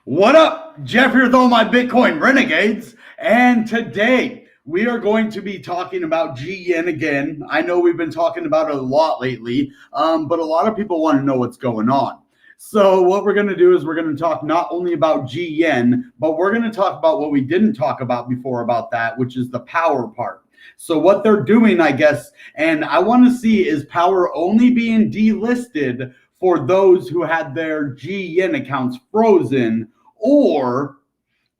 What up? Jeff here with all my Bitcoin renegades. And today we are going to be talking about Gyen again. I know we've been talking about it a lot lately, but a lot of people want to know what's going on. So what we're going to do is we're going to talk not only about Gyen, but we're going to talk about what we didn't talk about before about that, which is the Powr part. So what they're doing, I guess, and I want to see, is Powr only being delisted for those who had their Gyen accounts frozen, or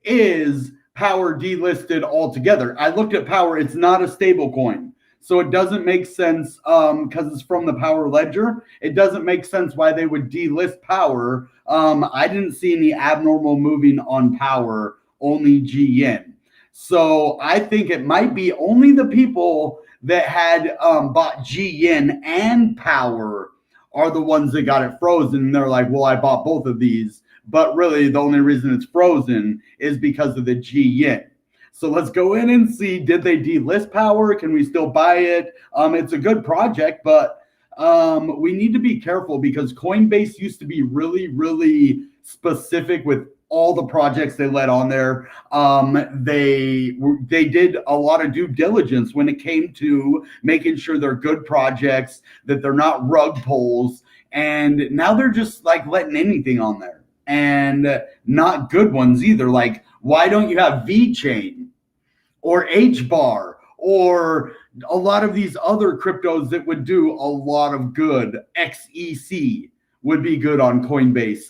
is Powr delisted altogether? I looked at Powr, it's not a stable coin. So it doesn't make sense because it's from the Powr ledger. It doesn't make sense why they would delist Powr. I didn't see any abnormal moving on Powr, only Gyen. So I think it might be only the people that had bought Gyen and Powr are the ones that got it frozen. They're like, well, I bought both of these. But really, the only reason it's frozen is because of the Gyen. So let's go in and see, did they delist Powr? Can we still buy it? It's a good project, but we need to be careful because Coinbase used to be really, really specific with all the projects they let on there. They did a lot of due diligence when it came to making sure they're good projects, that they're not rug pulls. And now they're just like letting anything on there. And not good ones either. Like, why don't you have VeChain or HBAR or a lot of these other cryptos that would do a lot of good? XEC would be good on Coinbase.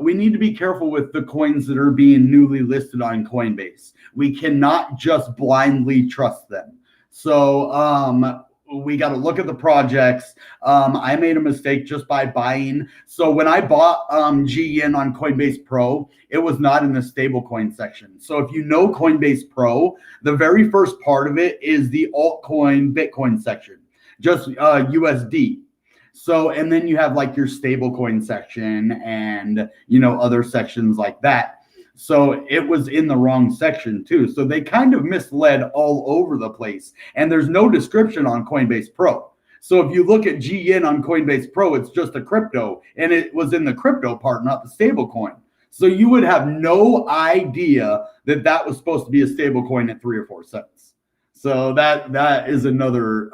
We need to be careful with the coins that are being newly listed on Coinbase. We cannot just blindly trust them. So we got to look at the projects. I made a mistake just by buying. So when I bought Gyen on Coinbase Pro, it was not in the stablecoin section. So if you know Coinbase Pro, the very first part of it is the altcoin Bitcoin section, just USD. So, and then you have like your stablecoin section and, you know, other sections like that. So it was in the wrong section too. So they kind of misled all over the place. And there's no description on Coinbase Pro. So if you look at Gyen on Coinbase Pro, it's just a crypto, and it was in the crypto part, not the stable coin. So you would have no idea that that was supposed to be a stable coin at 3 or 4 cents. So that is another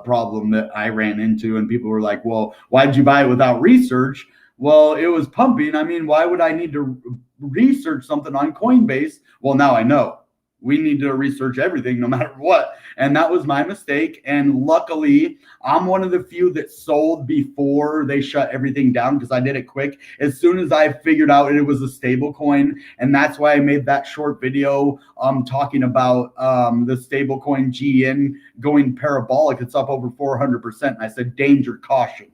problem that I ran into, and people were like, well, why'd you buy it without research? Well, it was pumping. I mean, why would I need to research something on Coinbase? Well, now I know. We need to research everything no matter what. And that was my mistake. And luckily, I'm one of the few that sold before they shut everything down because I did it quick. As soon as I figured out it was a stable coin, and that's why I made that short video talking about the stable coin Gyen going parabolic. It's up over 400%. And I said, danger, caution.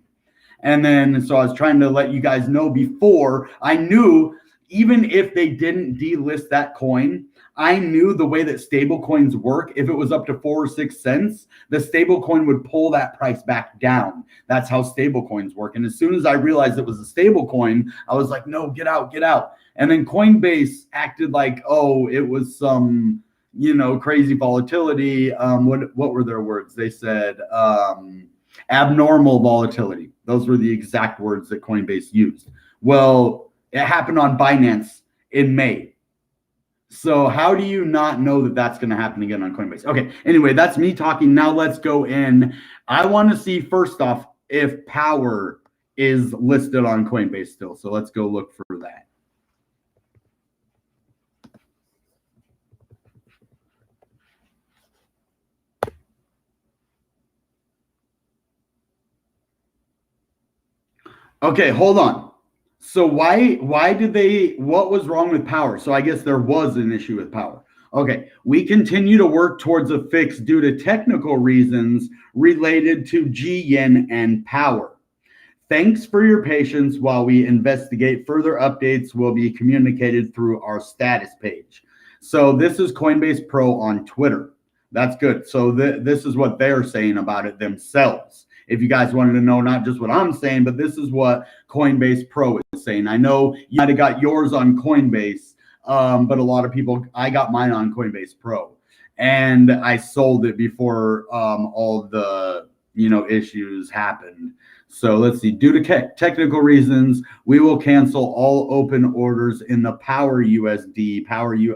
And then, so I was trying to let you guys know before. I knew even if they didn't delist that coin, I knew the way that stable coins work. If it was up to 4 or 6 cents, the stable coin would pull that price back down. That's how stable coins work. And as soon as I realized it was a stable coin, I was like, no, get out, get out. And then Coinbase acted like, oh, it was some, you know, crazy volatility. What were their words? They said, abnormal volatility. Those were the exact words that Coinbase used. Well, it happened on Binance in May. So how do you not know that that's going to happen again on Coinbase? Okay, anyway, that's me talking. Now let's go in. I want to see first off if Powr is listed on Coinbase still. So let's go look for that. Okay, hold on. So why did they, what was wrong with Powr? So I guess there was an issue with Powr. Okay, we continue to work towards a fix due to technical reasons related to Gyen and Powr. Thanks for your patience while we investigate. Further updates will be communicated through our status page. So this is Coinbase Pro on Twitter. That's good. So this is what they're saying about it themselves. If you guys wanted to know not just what I'm saying, but this is what Coinbase Pro is saying. I know you might have got yours on Coinbase, but a lot of people, I got mine on Coinbase Pro. And I sold it before all the, you know, issues happened. So let's see. Due to technical reasons, we will cancel all open orders in the Powr USD.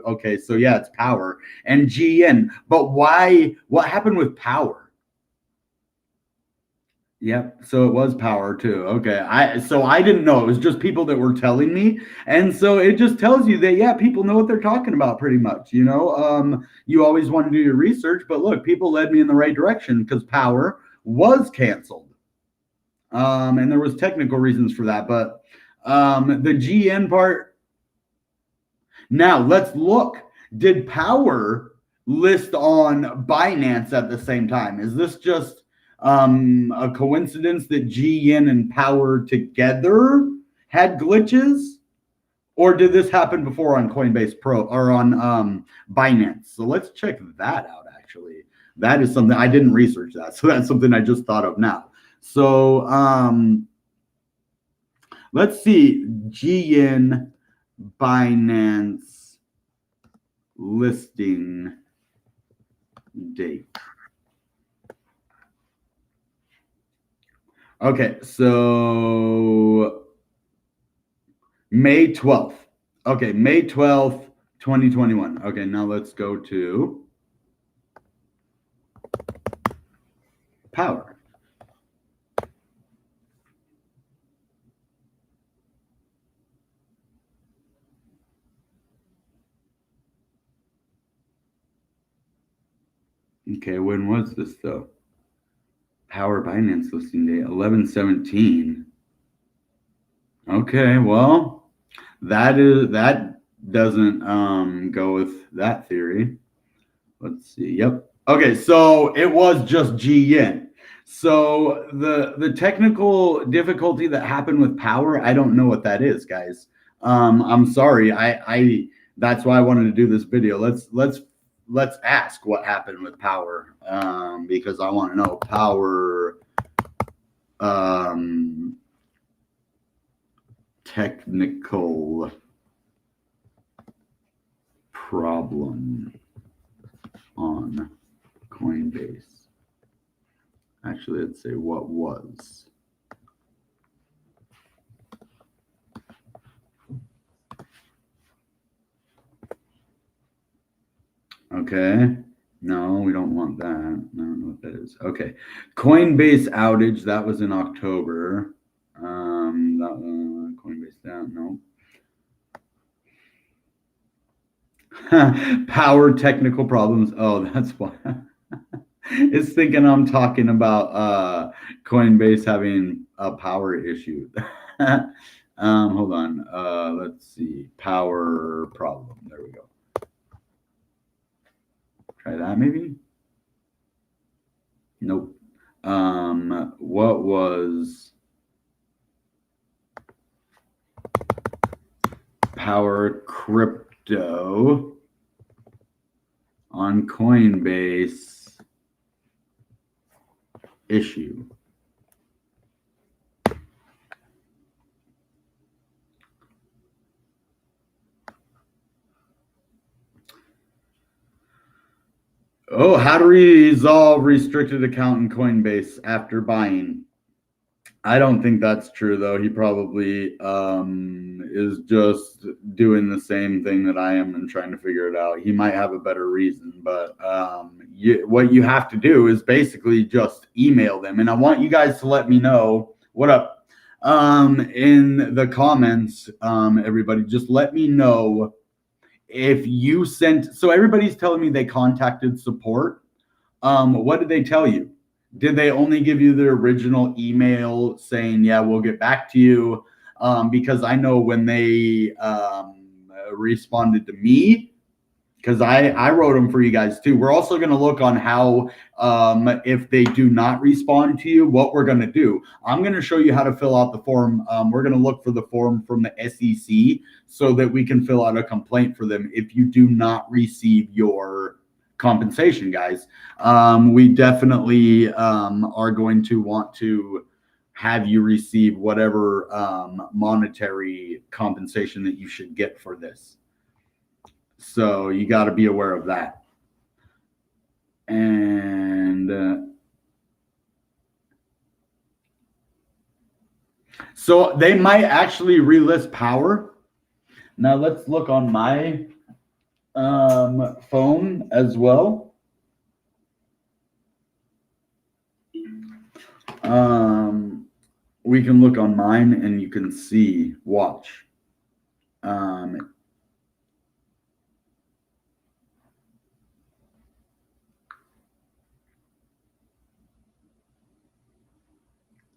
Okay, so yeah, it's Powr and Gyen. But why? What happened with Powr? Yep. So it was Powr too. Okay. I didn't know. It was just people that were telling me. And so it just tells you that yeah, people know what they're talking about pretty much, you know. You always want to do your research, but look, people led me in the right direction because Powr was canceled. And there was technical reasons for that, but the Gyen part. Now let's look. Did Powr list on Binance at the same time? Is this just a coincidence that Gyen and Powr together had glitches, or did this happen before on Coinbase Pro or on Binance? So let's check that out. Actually, that is something I didn't research that, so that's something I just thought of now. So let's see, Gyen Binance listing date. Okay, so May 12th. Okay, May 12th, 2021. Okay, now let's go to Powr. Okay, when was this though? Powr Binance listing date 11/17. Okay, well, that doesn't go with that theory. Let's see. Yep. Okay, so it was just Gyen. So the technical difficulty that happened with Powr, I don't know what that is, guys. I'm sorry. I that's why I wanted to do this video. Let's ask what happened with Powr, because I want to know Powr technical problem on Coinbase. Actually, let's say what was. Okay. No, we don't want that. I don't know what that is. Okay. Coinbase outage. That was in October. That Coinbase down. No. Powr technical problems. Oh, that's why. It's thinking I'm talking about Coinbase having a Powr issue. Hold on. Let's see. Powr problem. There we go. Try that maybe. Nope. What was Powr crypto on Coinbase issue? Oh, how to resolve restricted account in Coinbase after buying. I don't think that's true, though. He probably is just doing the same thing that I am and trying to figure it out. He might have a better reason, but what you have to do is basically just email them. And I want you guys to let me know what up in the comments. Everybody, just let me know if you sent. So everybody's telling me they contacted support. What did they tell you? Did they only give you the original email saying, yeah, we'll get back to you? Because I know when they responded to me, because I wrote them for you guys too. We're also going to look on how, if they do not respond to you, what we're going to do. I'm going to show you how to fill out the form. We're going to look for the form from the SEC so that we can fill out a complaint for them if you do not receive your compensation, guys. We definitely are going to want to have you receive whatever monetary compensation that you should get for this. So you got to be aware of that. And So they might actually relist Powr. Now let's look on my phone as well. We can look on mine and you can see, watch.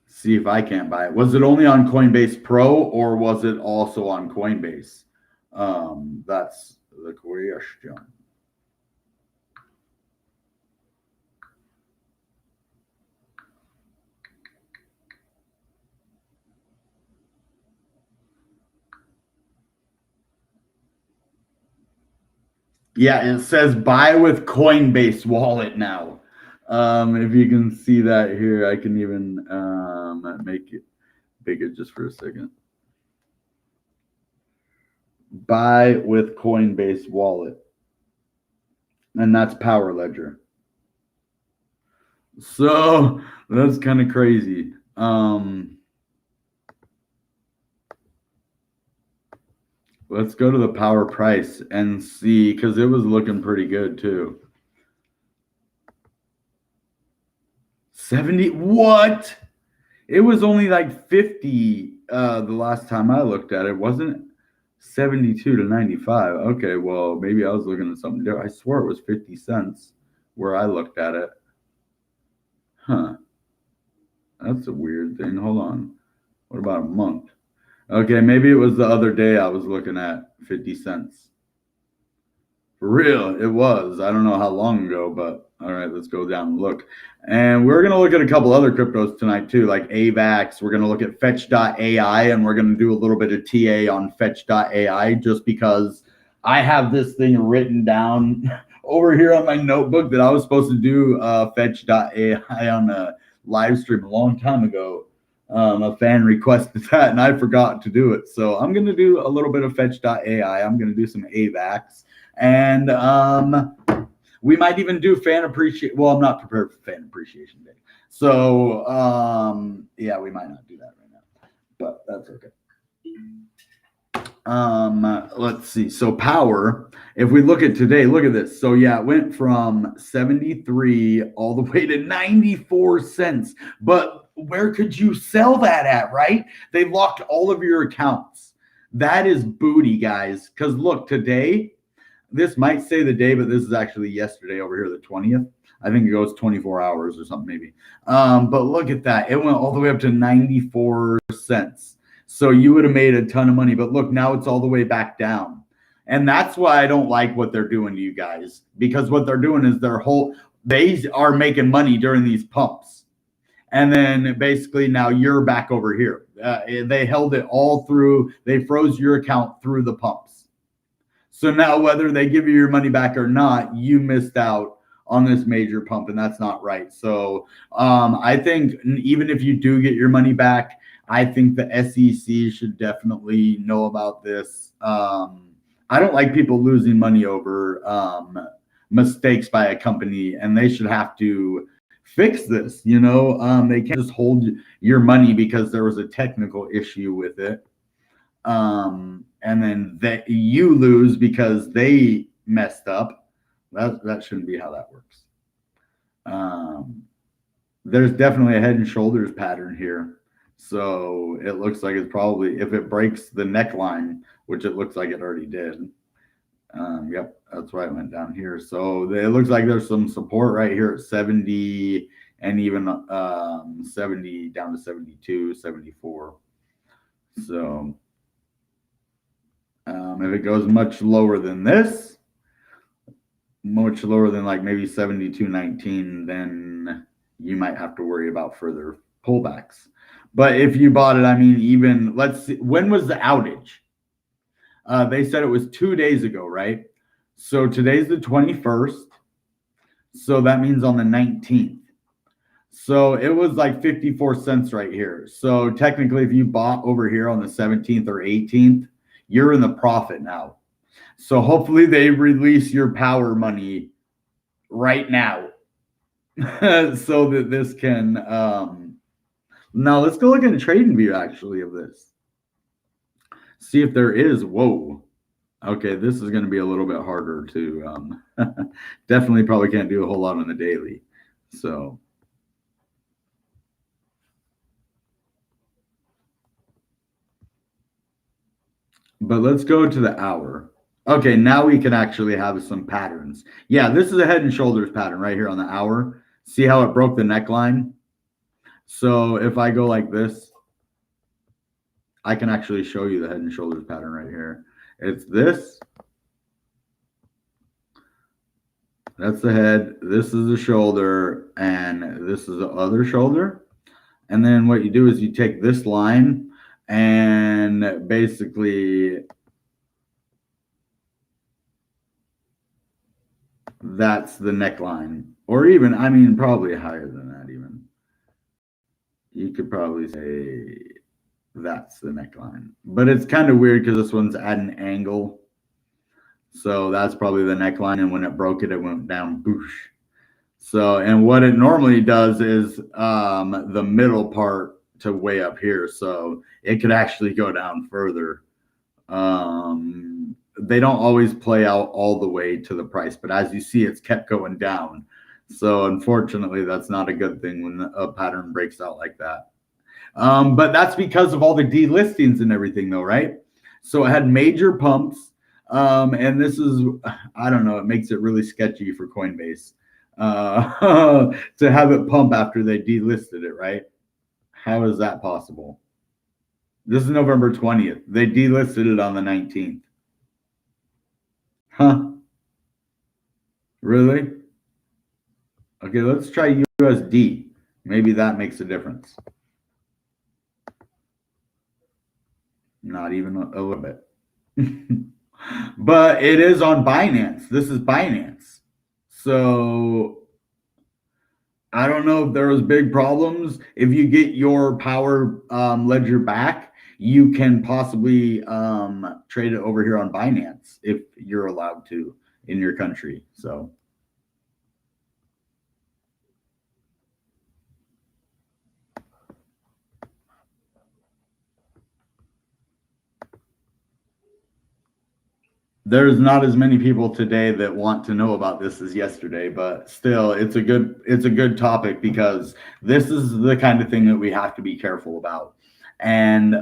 See if I can't buy it. Was it only on Coinbase Pro or was it also on Coinbase? That's the question. Yeah, it says buy with Coinbase wallet now. If you can see that here, I can even make it bigger just for a second. Buy with Coinbase wallet. And that's PowerLedger. So that's kind of crazy. Let's go to the Powr price and see, because it was looking pretty good too. 70, what? It was only like 50 the last time I looked at it. Wasn't 72 to 95. Okay, well, maybe I was looking at something different. I swear it was 50 cents where I looked at it. Huh. That's a weird thing. Hold on. What about a month? Okay, maybe it was the other day I was looking at 50 cents. For real, it was. I don't know how long ago, but all right, let's go down and look. And we're going to look at a couple other cryptos tonight too, like AVAX. We're going to look at Fetch.ai, and we're going to do a little bit of TA on Fetch.ai just because I have this thing written down over here on my notebook that I was supposed to do Fetch.ai on a live stream a long time ago. A fan requested that, and I forgot to do it. So I'm going to do a little bit of Fetch.ai. I'm going to do some AVAX. And we might even do fan appreciation. Well, I'm not prepared for fan appreciation day. So, yeah, we might not do that right now, but that's okay. Let's see. So Powr, if we look at today, look at this. So yeah, it went from 73 all the way to 94 cents. But where could you sell that at, right? They locked all of your accounts. That is booty, guys. Because look, today, this might say the day, but this is actually yesterday over here, the 20th. I think it goes 24 hours or something maybe. But look at that. It went all the way up to 94 cents. So you would have made a ton of money. But look, now it's all the way back down. And that's why I don't like what they're doing to you guys. Because what they're doing is they are making money during these pumps. And then basically now you're back over here. They held it all through. They froze your account through the pumps. So now whether they give you your money back or not, you missed out on this major pump, and that's not right. So I think even if you do get your money back, I think the SEC should definitely know about this. I don't like people losing money over mistakes by a company, and they should have to fix this. You know, they can't just hold your money because there was a technical issue with it. And then you lose because they messed up. That shouldn't be how that works. There's definitely a head and shoulders pattern here. So it looks like it's probably, if it breaks the neckline, which it looks like it already did. Yep, that's why it went down here. So it looks like there's some support right here at 70 and even 70 down to 72, 74. So if it goes much lower than this, much lower than like maybe 72.19, then you might have to worry about further pullbacks. But if you bought it, I mean, even let's see, when was the outage? They said it was 2 days ago, right? So today's the 21st. So that means on the 19th. So it was like 54 cents right here. So technically, if you bought over here on the 17th or 18th, you're in the profit now. So hopefully they release your Powr money right now so that this can Now let's go look at a trading view actually of this. See if there is, whoa. Okay, this is going to be a little bit harder to, definitely probably can't do a whole lot on the daily. So, but let's go to the hour. Okay, now we can actually have some patterns. Yeah, this is a head and shoulders pattern right here on the hour. See how it broke the neckline? So if I go like this, I can actually show you the head and shoulders pattern right here. It's this. That's the head. This is the shoulder, and this is the other shoulder. And then what you do is you take this line and basically that's the neckline. Or even, I mean, probably higher than that even. You could probably say that's the neckline. But it's kind of weird because this one's at an angle. So that's probably the neckline. And when it broke it, it went down boosh. So, and what it normally does is the middle part to way up here. So it could actually go down further. They don't always play out all the way to the price, but as you see, it's kept going down. So unfortunately, that's not a good thing when a pattern breaks out like that. But that's because of all the delistings and everything though, right? So it had major pumps. And this is, I don't know, it makes it really sketchy for Coinbase to have it pump after they delisted it, right? How is that possible? This is November 20th. They delisted it on the 19th. Huh? Really? Okay, let's try USD. Maybe that makes a difference. Not even a little bit. But it is on Binance. This is Binance. So I don't know if there was big problems. If you get your Power ledger back, you can possibly trade it over here on Binance if you're allowed to in your country. So there's not as many people today that want to know about this as yesterday, but still it's a good topic because this is the kind of thing that we have to be careful about. And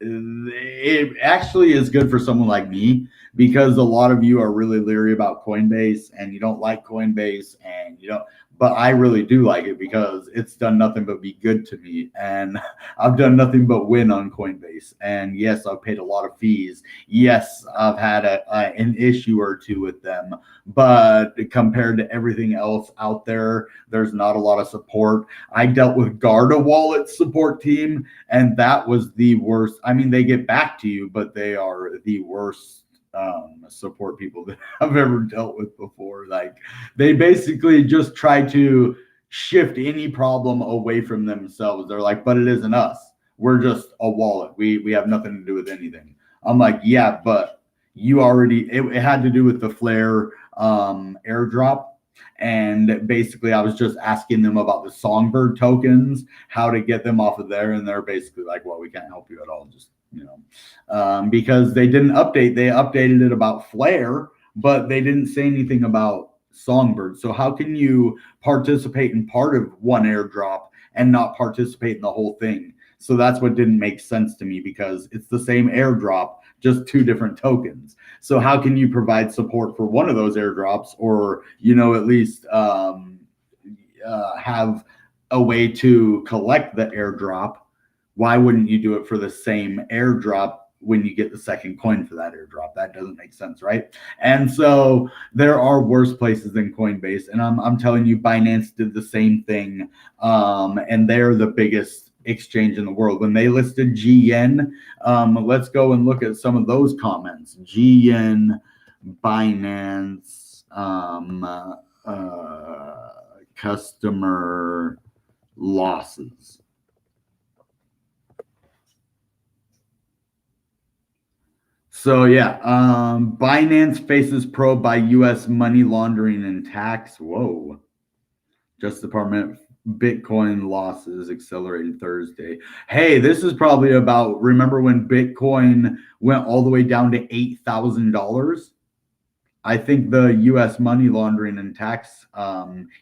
it actually is good for someone like me because a lot of you are really leery about Coinbase and you don't like Coinbase and you don't, but I really do like it because it's done nothing but be good to me. And I've done nothing but win on Coinbase. And yes, I've paid a lot of fees. Yes, I've had an issue or two with them, but compared to everything else out there, there's not a lot of support. I dealt with Garda Wallet support team, and that was the worst. I mean, they get back to you, but they are the worst support people that I've ever dealt with before. Like they basically just try to shift any problem away from themselves. They're like, but it isn't us. We're just a wallet. We have nothing to do with anything. I'm like, yeah, but you already, it had to do with the Flare airdrop. And basically I was just asking them about the Songbird tokens, how to get them off of there. And they're basically like, well, we can't help you at all. Just, you know, because they didn't update. They updated it about Flare, but they didn't say anything about Songbird. So how can you participate in part of one airdrop and not participate in the whole thing? So that's what didn't make sense to me because it's the same airdrop, just two different tokens. So how can you provide support for one of those airdrops or, you know, at least have a way to collect the airdrop? Why wouldn't you do it for the same airdrop when you get the second coin for that airdrop? That doesn't make sense, right? And so there are worse places than Coinbase. And I'm telling you, Binance did the same thing. And they're the biggest exchange in the world. When they listed Gyen, let's go and look at some of those comments. Gyen, Binance, customer losses. So yeah, Binance faces probe by U.S. money laundering and tax. Whoa. Justice Department Bitcoin losses accelerated Thursday. Hey, this is probably about, remember when Bitcoin went all the way down to $8,000? I think the U.S. money laundering and tax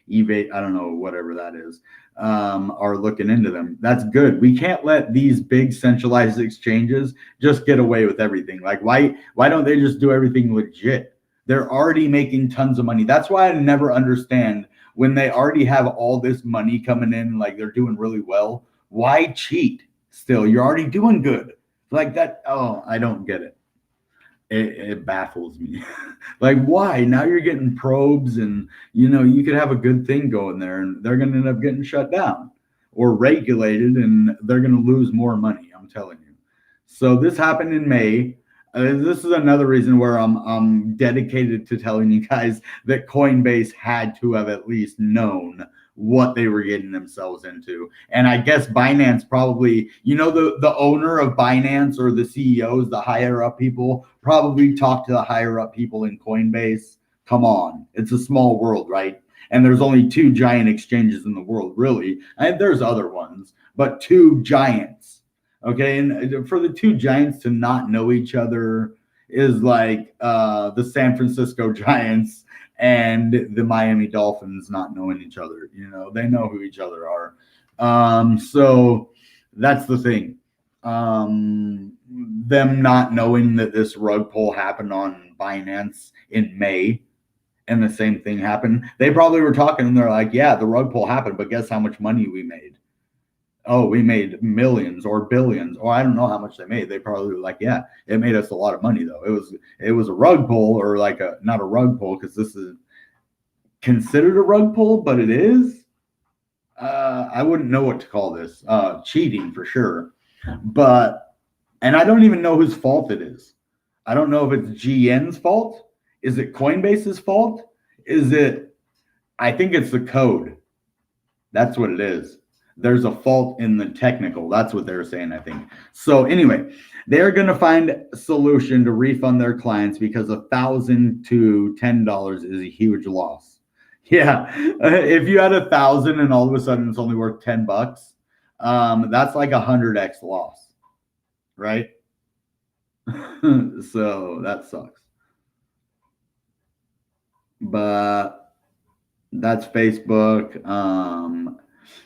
evade, I don't know, whatever that is, are looking into them. That's good. We can't let these big centralized exchanges just get away with everything. Like, why don't they just do everything legit? They're already making tons of money. That's why I never understand when they already have all this money coming in, like they're doing really well. Why cheat still? You're already doing good. Like that. Oh, I don't get it. It baffles me. Like, why? Now you're getting probes, and you could have a good thing going there, and they're going to end up getting shut down or regulated, and they're going to lose more money. I'm telling you. So this happened in May. This is another reason where I'm dedicated to telling you guys that Coinbase had to have at least known what they were getting themselves into. And I guess Binance probably, the owner of Binance or the CEOs, the higher up people, probably talked to the higher up people in Coinbase. Come on, it's a small world, right? And there's only 2 giant exchanges in the world, really. And there's other ones, but 2 giants. Okay, and for the 2 giants to not know each other is like the San Francisco Giants and the Miami Dolphins not knowing each other. They know who each other are. So that's the thing. Them not knowing that this rug pull happened on Binance in May, and the same thing happened. They probably were talking, and they're like, yeah, the rug pull happened, but guess how much money we made? Oh, we made millions or billions, or I don't know how much they made. They probably were like, yeah, it made us a lot of money though. It was a rug pull, or like not a rug pull, because this is considered a rug pull, but it is. I wouldn't know what to call this. Cheating for sure. And I don't even know whose fault it is. I don't know if it's GN's fault. Is it Coinbase's fault? I think it's the code. That's what it is. There's a fault in the technical. That's what they're saying, I think. So anyway, they're going to find a solution to refund their clients because $1,000 to $10 is a huge loss. Yeah, if you had 1,000 and all of a sudden it's only worth $10, that's like 100x loss, right? So that sucks. But that's Facebook.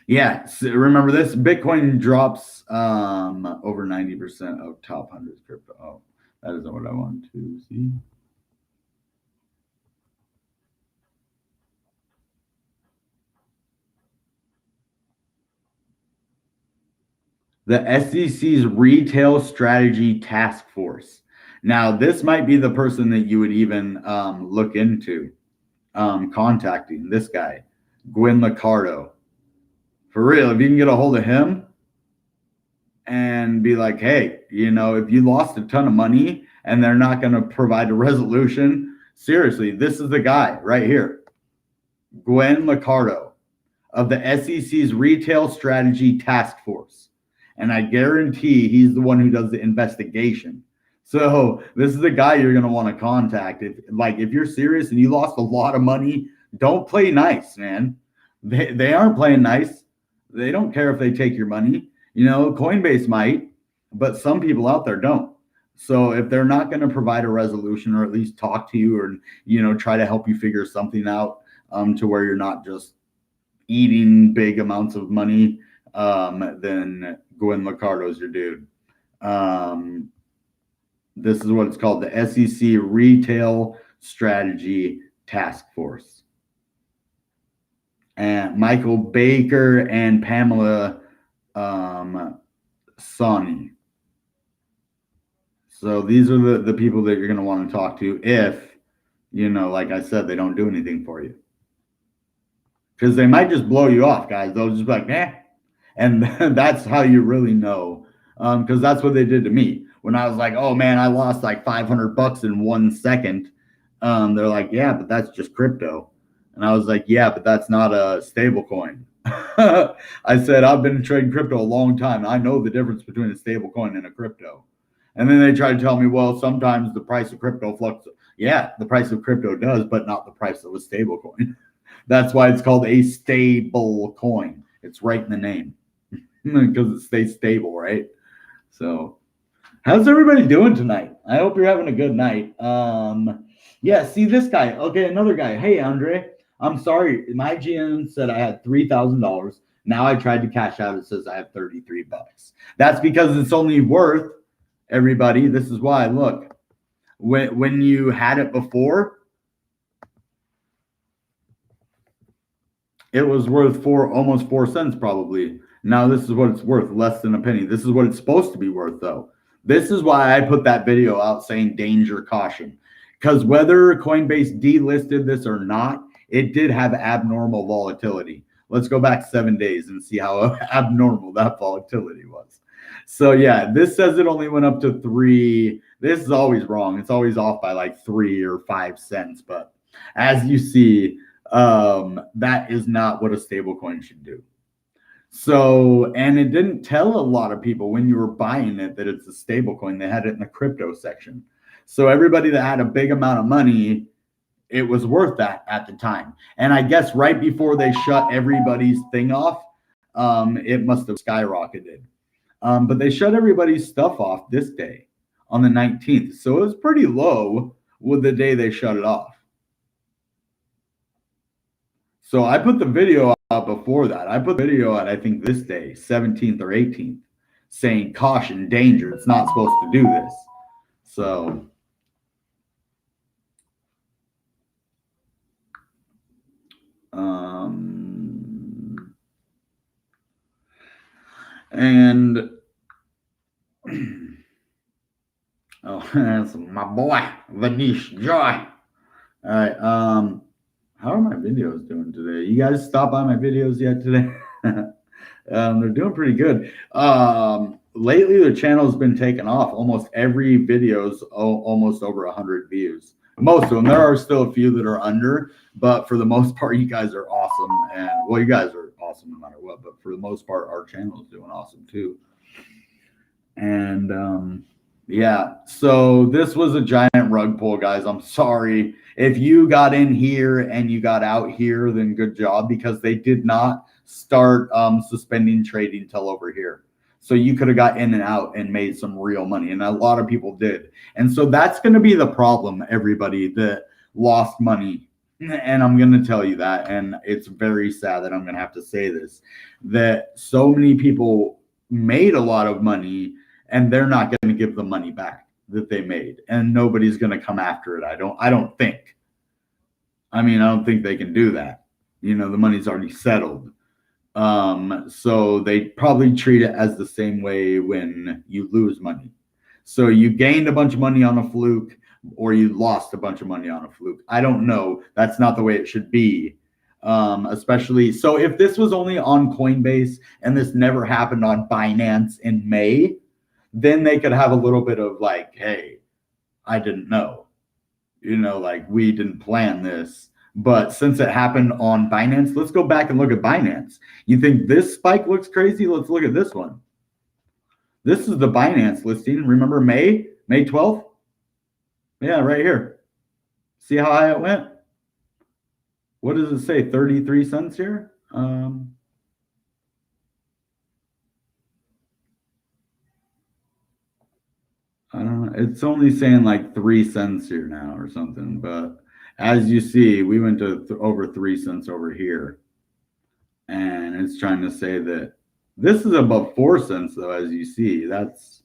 Yeah, so remember this? Bitcoin drops over 90% of top 100 crypto. Oh, that isn't what I want to see. The SEC's Retail Strategy Task Force. Now, this might be the person that you would even look into contacting, this guy, Gwen Licardo. For real, if you can get a hold of him and be like, hey, if you lost a ton of money and they're not going to provide a resolution, seriously, this is the guy right here, Gwen Licardo of the SEC's Retail Strategy Task Force. And I guarantee he's the one who does the investigation. So this is the guy you're going to want to contact. If you're serious and you lost a lot of money, don't play nice, man. They aren't playing nice. They don't care if they take your money. Coinbase might, but some people out there don't. So if they're not going to provide a resolution or at least talk to you or, try to help you figure something out to where you're not just eating big amounts of money, then Gwen Licardo's your dude. This is what it's called, the SEC Retail Strategy Task Force. And Michael Baker and Pamela Sonny. So these are the people that you're going to want to talk to if, like I said, they don't do anything for you. Because they might just blow you off, guys. They'll just be like, eh. And that's how you really know. Because that's what they did to me. When I was like, oh, man, I lost like $500 in 1 second. They're like, yeah, but that's just crypto. And I was like, yeah, but that's not a stablecoin. I said, I've been trading crypto a long time. And I know the difference between a stablecoin and a crypto. And then they tried to tell me, well, sometimes the price of crypto fluctuates. Yeah, the price of crypto does, but not the price of a stablecoin. That's why it's called a stable coin. It's right in the name because it stays stable, right? So how's everybody doing tonight? I hope you're having a good night. Yeah, see this guy. Okay, another guy. Hey, Andre, I'm sorry. My GM said I had $3,000. Now I tried to cash out. It says I have 33 bucks. That's because it's only worth, everybody, this is why, look, when you had it before, it was worth almost 4 cents probably. Now this is what it's worth, less than a penny. This is what it's supposed to be worth though. This is why I put that video out saying danger, caution. Because whether Coinbase delisted this or not, it did have abnormal volatility. Let's go back 7 days and see how abnormal that volatility was. So yeah, this says it only went up to 3. This is always wrong. It's always off by like 3 or 5 cents. But as you see, that is not what a stablecoin should do. So, and it didn't tell a lot of people when you were buying it that it's a stablecoin. They had it in the crypto section. So everybody that had a big amount of money, it was worth that at the time. And I guess right before they shut everybody's thing off, it must have skyrocketed. But they shut everybody's stuff off this day on the 19th. So it was pretty low with the day they shut it off. So I put the video out before that. I put the video out, I think, this day, 17th or 18th, saying caution, danger. It's not supposed to do this. So and oh, that's my boy, Vanish Joy. All right. How are my videos doing today? You guys stop by my videos yet today? They're doing pretty good. Lately, the channel's been taken off. Almost every video's almost over 100 views. Most of them. There are still a few that are under, but for the most part, you guys are awesome. And well, you guys are awesome no matter what. But for the most part, our channel is doing awesome too. And yeah, so this was a giant rug pull, guys. I'm sorry. If you got in here and you got out here, then good job, because they did not start suspending trading till over here. So you could have got in and out and made some real money. And a lot of people did. And so that's going to be the problem, everybody that lost money. And I'm going to tell you that. And it's very sad that I'm going to have to say this, that so many people made a lot of money and they're not going to give the money back that they made. And nobody's going to come after it. I don't think. I mean, I don't think they can do that. You know, the money's already settled. So they probably treat it as the same way when you lose money. So you gained a bunch of money on a fluke, or you lost a bunch of money on a fluke. I don't know. That's not the way it should be. Especially, so if this was only on Coinbase and this never happened on Binance in May, then they could have a little bit of like, hey, I didn't know, you know, like we didn't plan this. But since it happened on Binance, let's go back and look at Binance. You think this spike looks crazy? Let's look at this one. This is the Binance listing. Remember May 12th? Yeah, right here. See how high it went? What does it say? 33 cents here? I don't know. It's only saying like 3 cents here now or something. But as you see, we went to over 3 cents over here. And it's trying to say that this is above 4 cents, though, as you see. That's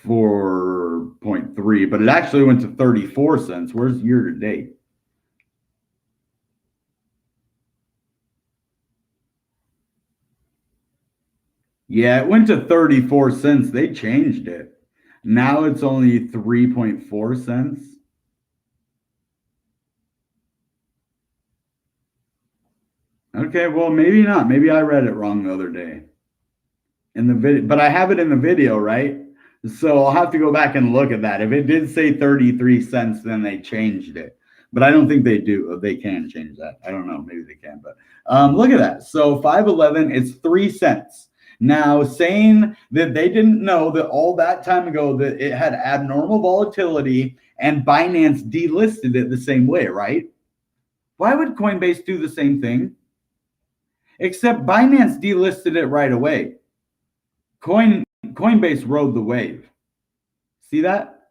4.3. But it actually went to 34 cents. Where's year to date? Yeah, it went to 34 cents. They changed it. Now it's only 3.4 cents. Okay, well, maybe not. Maybe I read it wrong the other day in the video, but I have it in the video, right? So I'll have to go back and look at that. If it did say 33 cents, then they changed it. But I don't think they do. They can change that. I don't know. Maybe they can. But look at that. So 511, it's 3 cents. Now, saying that they didn't know that all that time ago that it had abnormal volatility and Binance delisted it the same way, right? Why would Coinbase do the same thing? except Binance delisted it right away. Coinbase rode the wave. See that?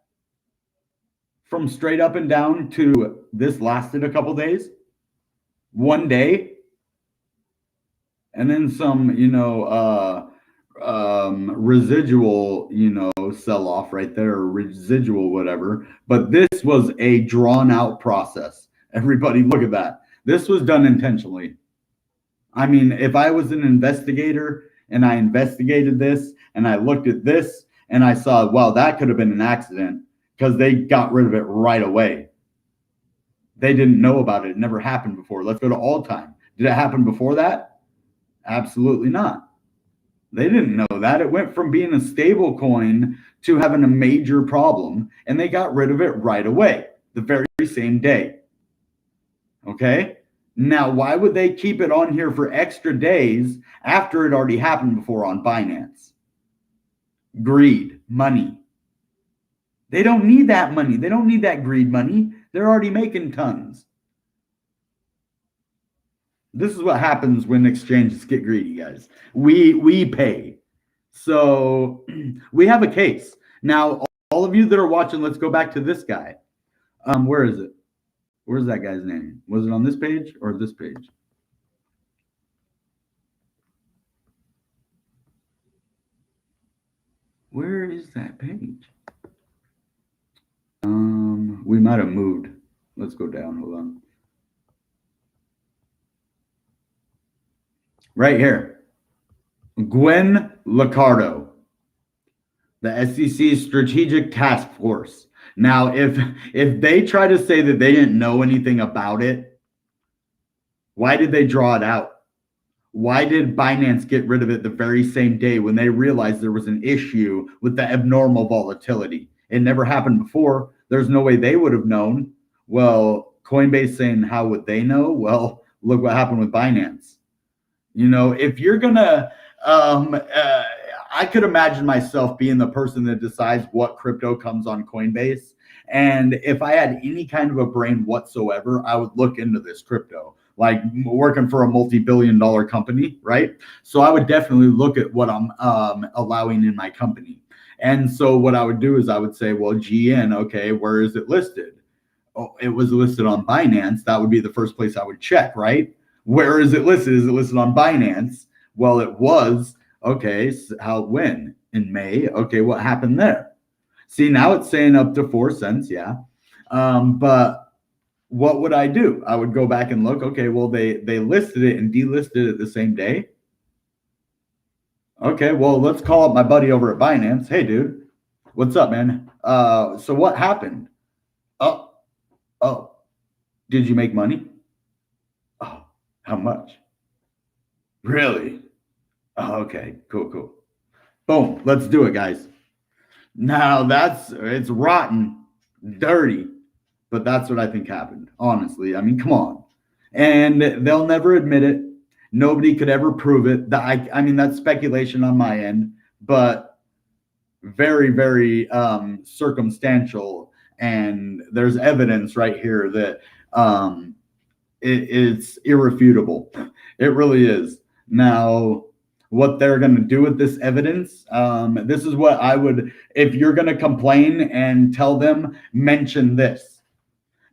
From straight up and down to this lasted a couple days, 1 day, and then some, residual, sell off right there, or residual whatever. But this was a drawn out process. Everybody look at that. This was done intentionally. I mean, if I was an investigator and I investigated this and I looked at this and I saw, wow, that could have been an accident, because they got rid of it right away. They didn't know about it. It never happened before. Let's go to all time. Did it happen before that? Absolutely not. They didn't know that. It went from being a stable coin to having a major problem, and they got rid of it right away, the very same day. Okay? Now, why would they keep it on here for extra days after it already happened before on Binance? Greed, money. They don't need that money. They don't need that greed money. They're already making tons. This is what happens when exchanges get greedy, guys. We pay. So we have a case. Now, all of you that are watching, let's go back to this guy. Where is it? Where's that guy's name? Was it on this page or this page? Where is that page? We might have moved. Let's go down. Hold on. Right here. Gyen and Powr, the SEC Strategic Task Force. Now, if they try to say that they didn't know anything about it, why did they draw it out? Why did Binance get rid of it the very same day when they realized there was an issue with the abnormal volatility? It never happened before. There's no way they would have known. Well, Coinbase saying, how would they know? Well, look what happened with Binance. If you're going to, I could imagine myself being the person that decides what crypto comes on Coinbase. And if I had any kind of a brain whatsoever, I would look into this crypto, like working for a multi-billion-dollar company, right? So I would definitely look at what I'm allowing in my company. And so what I would do is I would say, well, Gyen, okay, where is it listed? Oh, it was listed on Binance. That would be the first place I would check, right? Where is it listed? Is it listed on Binance? Well, it was. Okay, so when? In May. Okay, what happened there? See, now it's saying up to 4 cents, yeah. But what would I do? I would go back and look. Okay, well, they listed it and delisted it the same day. Okay, well, let's call up my buddy over at Binance. Hey, dude, what's up, man? So what happened? Oh, did you make money? Oh, how much? Really? Oh, okay, cool. Boom, let's do it, guys. Now it's rotten, dirty, but that's what I think happened, honestly. I mean, come on. And they'll never admit it. Nobody could ever prove it. I mean, that's speculation on my end, but very, very circumstantial. And there's evidence right here that it's irrefutable. It really is. Now, what they're going to do with this evidence, this is what I would, if you're going to complain and tell them, mention this,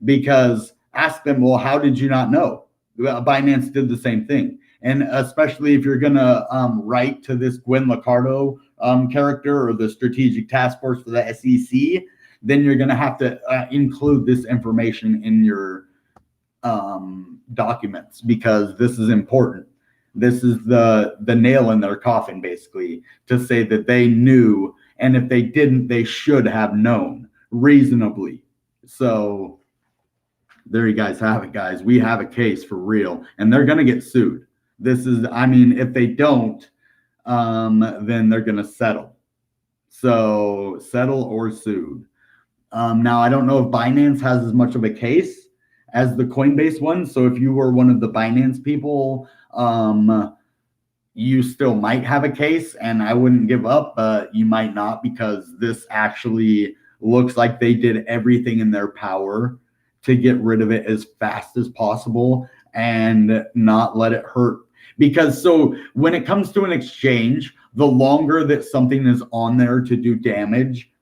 because ask them, well, how did you not know? Binance did the same thing. And especially if you're going to write to this Gyen and Powr character, or the Strategic Task Force for the SEC, then you're going to have to include this information in your documents, because this is important. This is the nail in their coffin, basically, to say that they knew, and if they didn't, they should have known reasonably. So there you guys have it, guys. We have a case for real, and they're going to get sued. This is, I mean, if they don't, then they're going to settle. So settle or sued. Now, I don't know if Binance has as much of a case as the Coinbase one. So if you were one of the Binance people, you still might have a case, and I wouldn't give up, but you might not, because this actually looks like they did everything in their power to get rid of it as fast as possible and not let it hurt. Because so when it comes to an exchange, the longer that something is on there to do damage,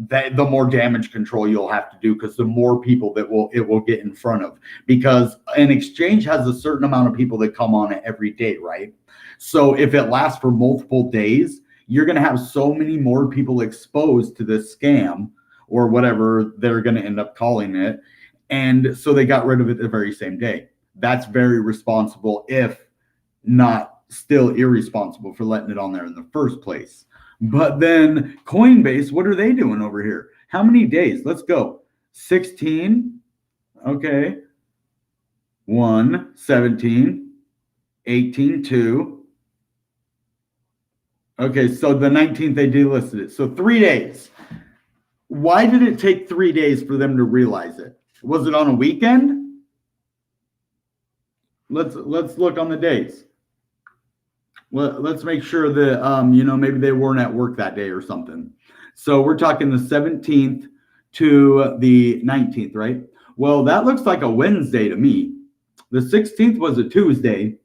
that the more damage control you'll have to do, because the more people that it will get in front of, because an exchange has a certain amount of people that come on it every day, right? So if it lasts for multiple days, you're going to have so many more people exposed to this scam or whatever they're going to end up calling it. And so they got rid of it the very same day. That's very responsible, if not still irresponsible, for letting it on there in the first place. But then Coinbase, what are they doing over here? How many days? Let's go. 16. Okay. 1, 17, 18, 2. Okay, so the 19th they delisted it. So 3 days. Why did it take 3 days for them to realize it? Was it on a weekend? Let's look on the days. Well, let's make sure that, maybe they weren't at work that day or something. So we're talking the 17th to the 19th, right? Well, that looks like a Wednesday to me. The 16th was a Tuesday.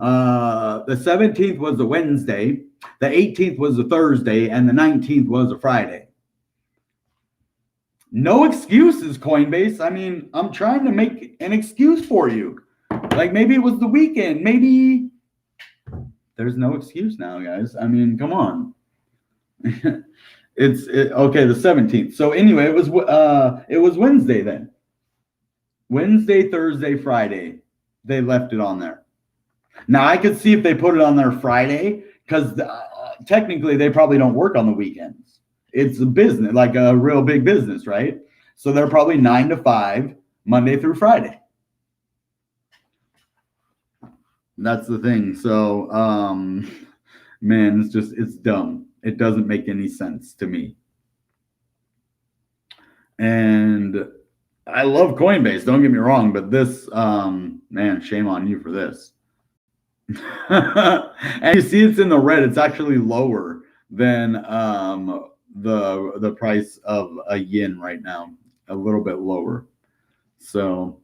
The 17th was a Wednesday. The 18th was a Thursday. And the 19th was a Friday. No excuses, Coinbase. I mean, I'm trying to make an excuse for you. Like, maybe it was the weekend. Maybe... There's no excuse now, guys. I mean, come on. Okay, the 17th. So anyway, it was Wednesday then. Wednesday, Thursday, Friday. They left it on there. Now I could see if they put it on there Friday, because technically they probably don't work on the weekends. It's a business, like a real big business, right? So they're probably 9 to 5, Monday through Friday. That's the thing. So, man, it's dumb. It doesn't make any sense to me. And I love Coinbase, don't get me wrong, but this, man, shame on you for this. And you see it's in the red. It's actually lower than the price of a yen right now, a little bit lower. So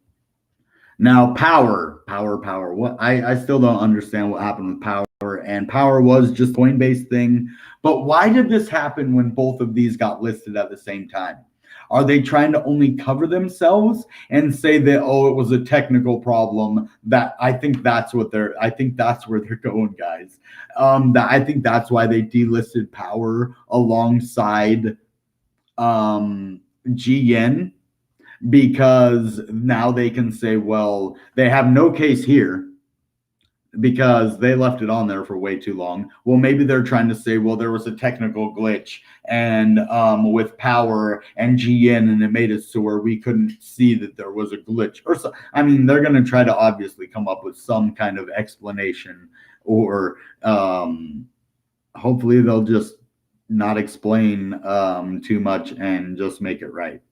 now Powr. What I still don't understand what happened with Powr. And Powr was just Coinbase thing. But why did this happen when both of these got listed at the same time? Are they trying to only cover themselves and say that, oh, it was a technical problem? That I think that's where they're going, guys. I think that's why they delisted Powr alongside Gyen, because now they can say, well, they have no case here because they left it on there for way too long. Well, maybe they're trying to say, well, there was a technical glitch and with Powr and Gyen, and it made it so where we couldn't see that there was a glitch or so. I mean, they're going to try to obviously come up with some kind of explanation, or hopefully they'll just not explain too much and just make it right.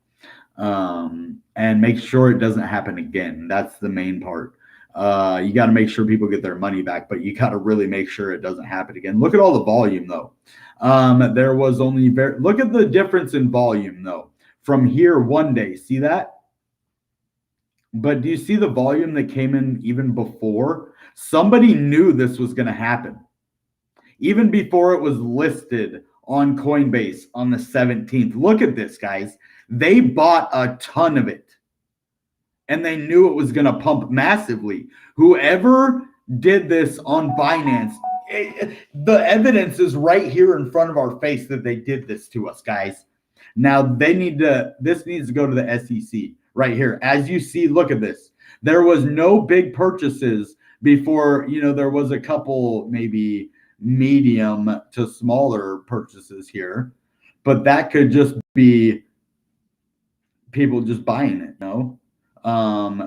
And make sure it doesn't happen again. That's the main part. You got to make sure people get their money back, but you got to really make sure it doesn't happen again. Look at all the volume though. There was only look at the difference in volume though from here one day. See that? But do you see the volume that came in even before? Somebody knew this was going to happen. Even before it was listed on Coinbase on the 17th. Look at this, guys. They bought a ton of it. And they knew it was going to pump massively. Whoever did this on Binance, the evidence is right here in front of our face that they did this to us, guys. Now this needs to go to the SEC right here. As you see, look at this. There was no big purchases before, there was a couple maybe medium to smaller purchases here, but that could just be people just buying it,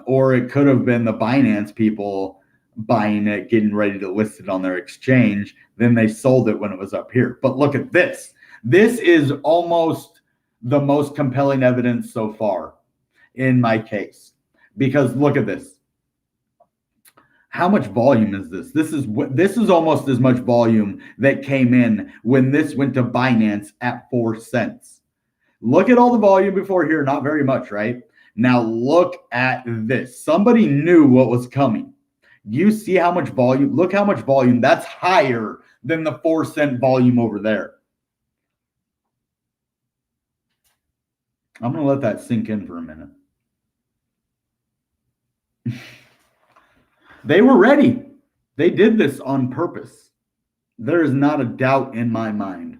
or it could have been the Binance people buying it, getting ready to list it on their exchange. Then they sold it when it was up here. But look at this. This is almost the most compelling evidence so far in my case, because look at this. How much volume is this? This is almost as much volume that came in when this went to Binance at 4 cents. Look at all the volume before here. Not very much, right? Now look at this. Somebody knew what was coming. You see how much volume? Look how much volume. That's higher than the 4-cent volume over there. I'm going to let that sink in for a minute. They were ready. They did this on purpose. There is not a doubt in my mind.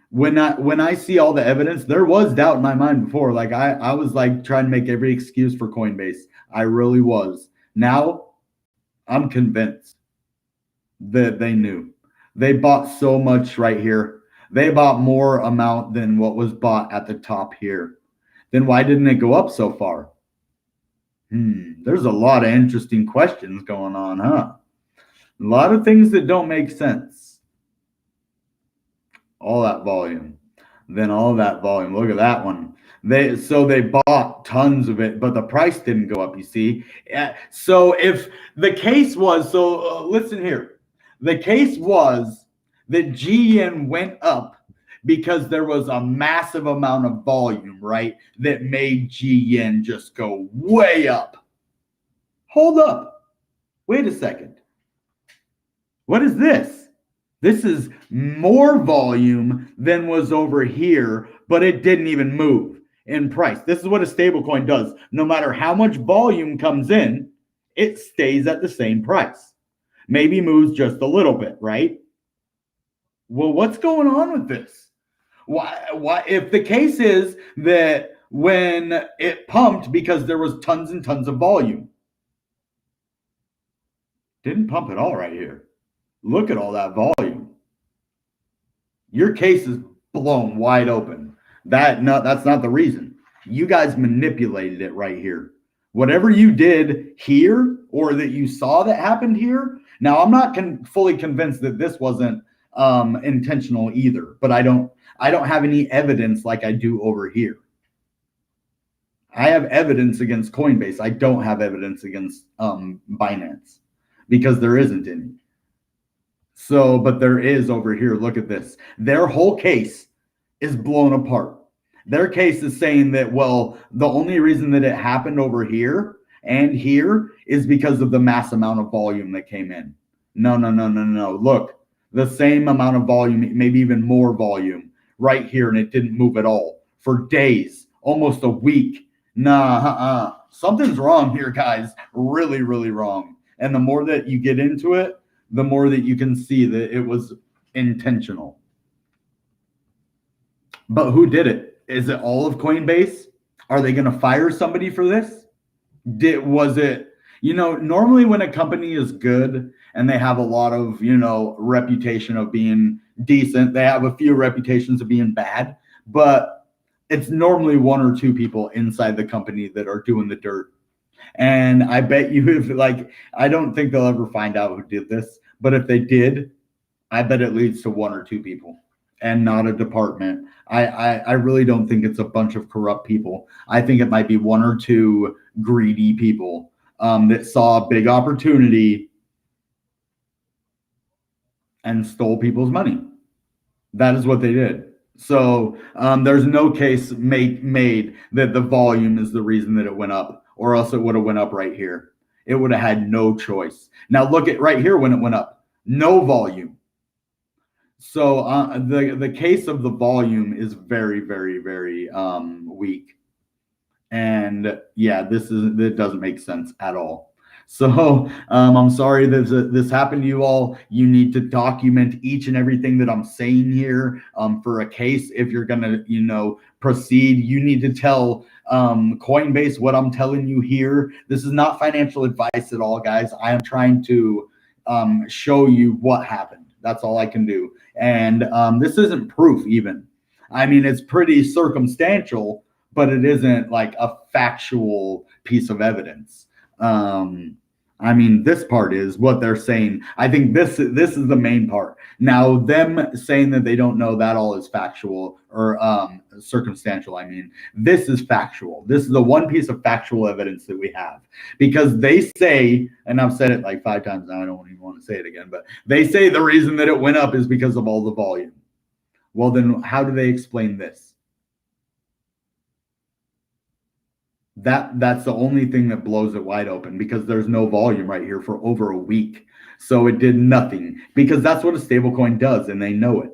When I see all the evidence, there was doubt in my mind before. Like I was like trying to make every excuse for Coinbase. I really was. Now I'm convinced that they knew. They bought so much right here. They bought more amount than what was bought at the top here. Then why didn't it go up so far? There's a lot of interesting questions going on, huh? A lot of things that don't make sense. All that volume. Then all that volume. Look at that one. They bought tons of it, but the price didn't go up, you see. So if the case was, listen here. The case was that Gyen went up because there was a massive amount of volume, right? That made Gyen just go way up. Hold up. Wait a second. What is this? This is more volume than was over here, but it didn't even move in price. This is what a stablecoin does. No matter how much volume comes in, it stays at the same price. Maybe moves just a little bit, right? Well, what's going on with this? Why if the case is that when it pumped because there was tons and tons of volume, didn't pump at all right here. Look at all that volume. Your case is blown wide open. That's not the reason. You guys manipulated it right here. Whatever you did here or that you saw that happened here. Now, I'm not fully convinced that this wasn't intentional either, but I don't have any evidence like I do over here. I have evidence against Coinbase. I don't have evidence against Binance because there isn't any. So, but there is over here. Look at this. Their whole case is blown apart. Their case is saying that, well, the only reason that it happened over here and here is because of the mass amount of volume that came in. No. Look, the same amount of volume, maybe even more volume right here, and it didn't move at all for days, almost a week. Something's wrong here, guys. Really, really wrong. And the more that you get into it, the more that you can see that it was intentional. But who did it? Is it all of Coinbase? Are they going to fire somebody for this? Was it, normally when a company is good and they have a lot of, reputation of being decent, they have a few reputations of being bad, but it's normally one or two people inside the company that are doing the dirt. And I bet you I don't think they'll ever find out who did this, but if they did, I bet it leads to one or two people and not a department. I really don't think it's a bunch of corrupt people. I think it might be one or two greedy people that saw a big opportunity and stole people's money. That is what they did. So there's no case made that the volume is the reason that it went up, or else it would have went up right here. It would have had no choice. Now look at right here when it went up, no volume. So the case of the volume is very, very, very weak. And yeah, it doesn't make sense at all. So I'm sorry that this happened to you all. You need to document each and everything that I'm saying here for a case. If you're going to, proceed, you need to tell Coinbase what I'm telling you here. This is not financial advice at all, guys. I am trying to show you what happened. That's all I can do. And this isn't proof even. I mean, it's pretty circumstantial, but it isn't like a factual piece of evidence. I mean, this part is what they're saying. I think this is the main part. Now, them saying that they don't know, that all is factual or circumstantial. I mean, this is factual. This is the one piece of factual evidence that we have, because they say, and I've said it like 5 times now, I don't even want to say it again, but they say the reason that it went up is because of all the volume. Well, then how do they explain this? That's the only thing that blows it wide open, because there's no volume right here for over a week. So it did nothing, because that's what a stablecoin does, and they know it.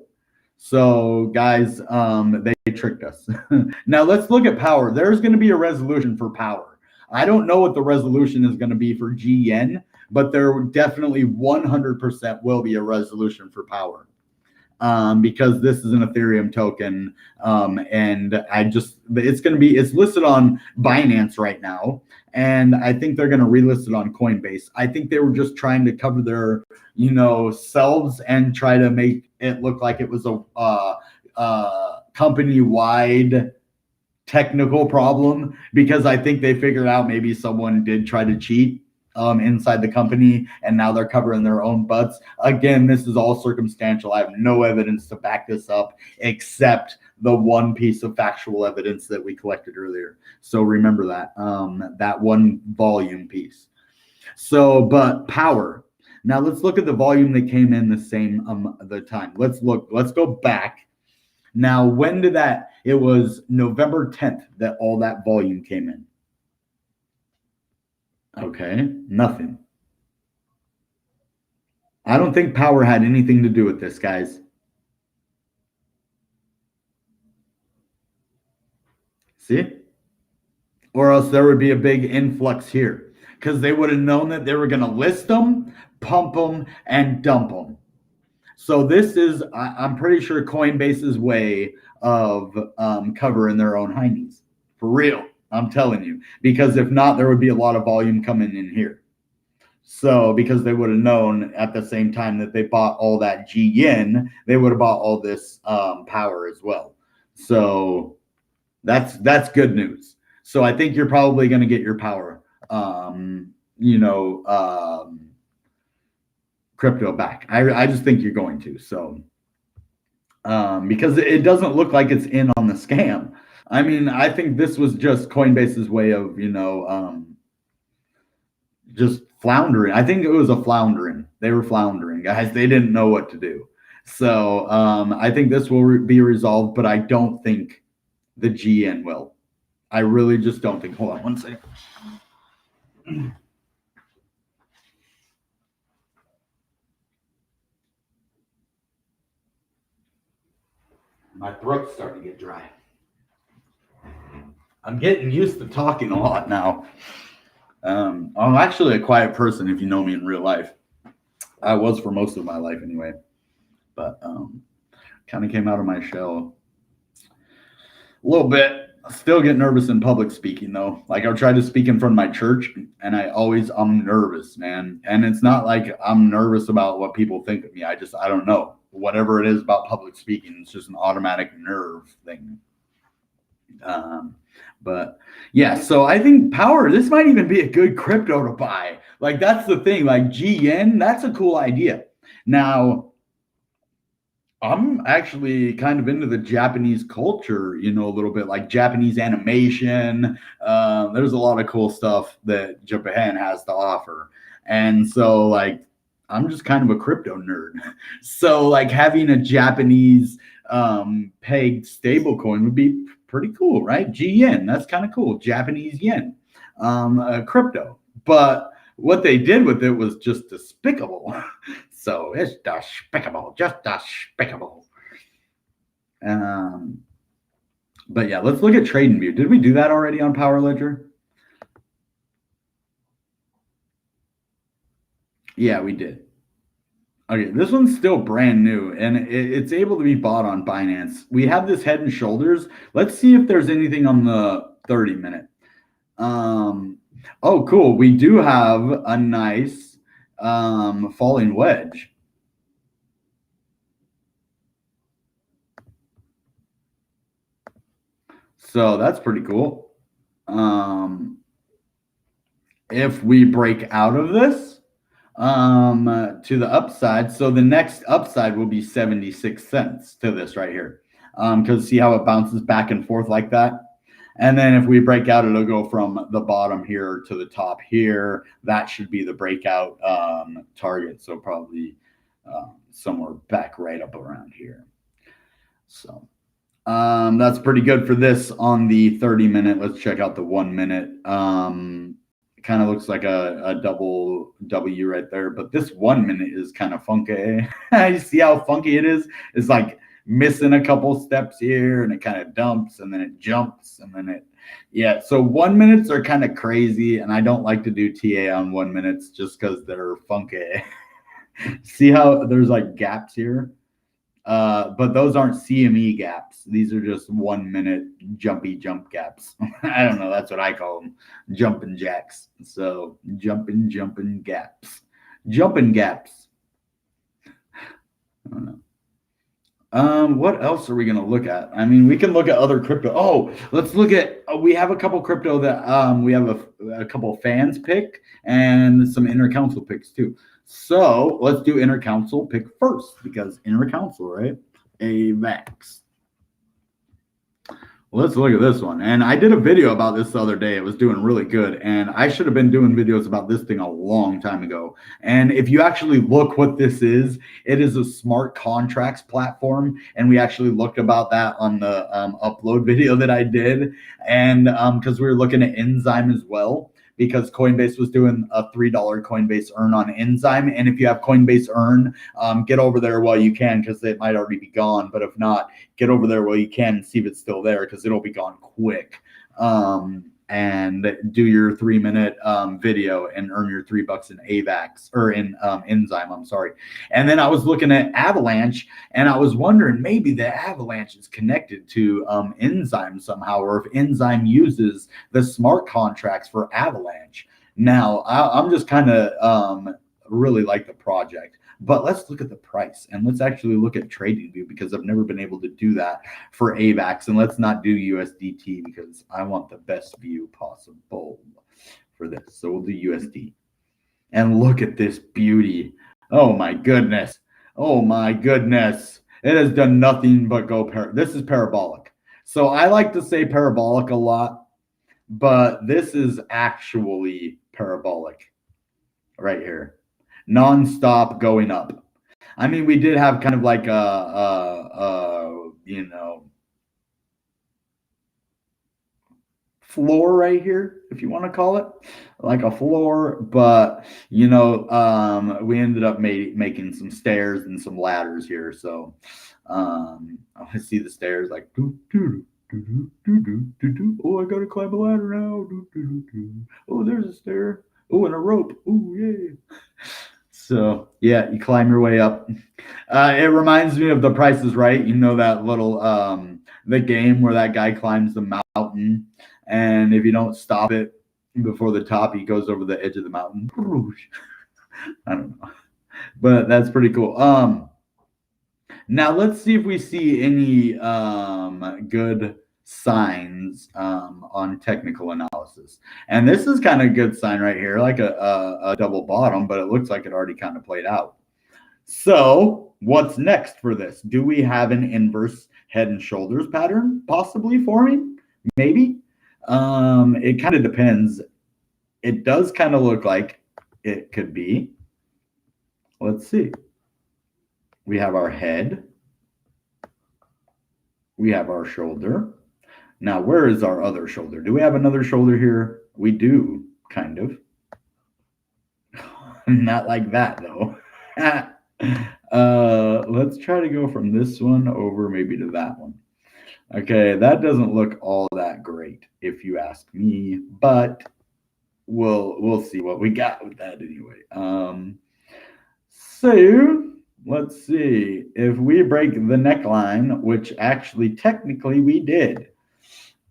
So guys, they tricked us. Now let's look at Powr. There's going to be a resolution for Powr. I don't know what the resolution is going to be for Gyen, but there definitely 100% will be a resolution for Powr. Because this is an Ethereum token, and it's listed on Binance right now, and I think they're going to relist it on Coinbase. I think they were just trying to cover their, selves and try to make it look like it was a company-wide technical problem, because I think they figured out maybe someone did try to cheat inside the company, and now they're covering their own butts. Again, this is all circumstantial. I have no evidence to back this up except the one piece of factual evidence that we collected earlier. So remember that, that one volume piece. So, but Powr. Now let's look at the volume that came in the same the time. Let's go back. Now, when did that? It was November 10th that all that volume came in. Okay, nothing. I don't think Powr had anything to do with this, guys. See? Or else there would be a big influx here, because they would have known that they were going to list them, pump them, and dump them. So this is, I'm pretty sure, Coinbase's way of covering their own heinies. For real. I'm telling you, because if not, there would be a lot of volume coming in here. So because they would have known at the same time that they bought all that Gyen, they would have bought all this Powr as well. So that's good news. So I think you're probably going to get your Powr, crypto back. I just think you're going to. So because it doesn't look like it's in on the scam. I mean, I think this was just Coinbase's way of, just floundering. I think it was a floundering. They were floundering, guys. They didn't know what to do. So I think this will be resolved, but I don't think the Gyen will. I really just don't think. Hold on one second. My throat's starting to get dry. I'm getting used to talking a lot now. I'm actually a quiet person if you know me in real life. I was for most of my life anyway. But kind of came out of my shell a little bit. I still get nervous in public speaking though. Like I've tried to speak in front of my church, and I'm nervous, man. And it's not like I'm nervous about what people think of me. I don't know. Whatever it is about public speaking, it's just an automatic nerve thing. But yeah, so I think Powr, this might even be a good crypto to buy. Like that's the thing, like Gyen, that's a cool idea. Now, I'm actually kind of into the Japanese culture, a little bit, like Japanese animation. There's a lot of cool stuff that Japan has to offer. And so like, I'm just kind of a crypto nerd. So like having a Japanese pegged stablecoin would be pretty cool, right? Gyen, that's kind of cool. Japanese yen, crypto. But what they did with it was just despicable. So it's despicable, just despicable. But yeah, let's look at TradingView. Did we do that already on PowerLedger? Yeah, we did. Okay, this one's still brand new, and it's able to be bought on Binance. We have this head and shoulders. Let's see if there's anything on the 30-minute. Oh, cool. We do have a nice falling wedge. So that's pretty cool. If we break out of this, to the upside, so the next upside will be 76 cents to this right here, because see how it bounces back and forth like that. And then if we break out, it'll go from the bottom here to the top here. That should be the breakout target, so probably somewhere back right up around here. So That's pretty good for this on the 30-minute. Let's check out the 1 minute. It kind of looks like a double W right there, but this 1 minute is kind of funky. You see how funky it is? It's like missing a couple steps here, and it kind of dumps, and then it jumps, and then yeah. So 1 minutes are kind of crazy, and I don't like to do TA on 1 minutes just because they're funky. See how there's like gaps here? But those aren't CME gaps. These are just 1 minute jumpy jump gaps. I don't know. That's what I call them. Jumping jacks. So jumping gaps. Jumping gaps. I don't know. What else are we going to look at? I mean, we can look at other crypto. Oh, let's look at, we have a couple crypto that we have a couple fans pick and some inner council picks too. So let's do inner council pick first because inner council, right? AVAX. Let's look at this one. And I did a video about this the other day. It was doing really good. And I should have been doing videos about this thing a long time ago. And if you actually look what this is, it is a smart contracts platform. And we actually looked about that on the upload video that I did. And because we were looking at Enzyme as well, because Coinbase was doing a $3 Coinbase Earn on Enzyme. And if you have Coinbase Earn, get over there while you can because it might already be gone. But if not, get over there while you can and see if it's still there because it'll be gone quick. And do your 3-minute video and earn your $3 in AVAX or in Enzyme. I'm sorry. And then I was looking at Avalanche and I was wondering maybe the Avalanche is connected to Enzyme somehow, or if Enzyme uses the smart contracts for Avalanche. Now I'm just kind of really like the project. But let's look at the price and let's actually look at TradingView because I've never been able to do that for AVAX. And let's not do USDT because I want the best view possible for this. So we'll do USD. And look at this beauty. Oh my goodness. Oh my goodness. It has done nothing but go this is parabolic. So I like to say parabolic a lot, but this is actually parabolic right here. Non-stop going up. I mean, we did have kind of like you know, floor right here, if you want to call it like a floor, but you know, we ended up making some stairs and some ladders here. So I see the stairs like oh, I gotta climb a ladder now. Oh, there's a stair. Oh, and a rope. Oh, yeah. So yeah, you climb your way up. It reminds me of The Price is Right. You know that little the game where that guy climbs the mountain, and if you don't stop it before the top, he goes over the edge of the mountain. I don't know, but that's pretty cool. Now let's see if we see any good signs on technical analysis. And this is kind of a good sign right here, like a double bottom, but it looks like it already kind of played out. So what's next for this? Do we have an inverse head and shoulders pattern possibly forming? Maybe. It kind of depends. It does kind of look like it could be. Let's see. We have our head. We have our shoulder. Now, where is our other shoulder? Do we have another shoulder here? We do, kind of. Not like that, though. Let's try to go from this one over maybe to that one. Okay, that doesn't look all that great, if you ask me, but we'll see what we got with that anyway. So let's see if we break the neckline, which actually technically we did.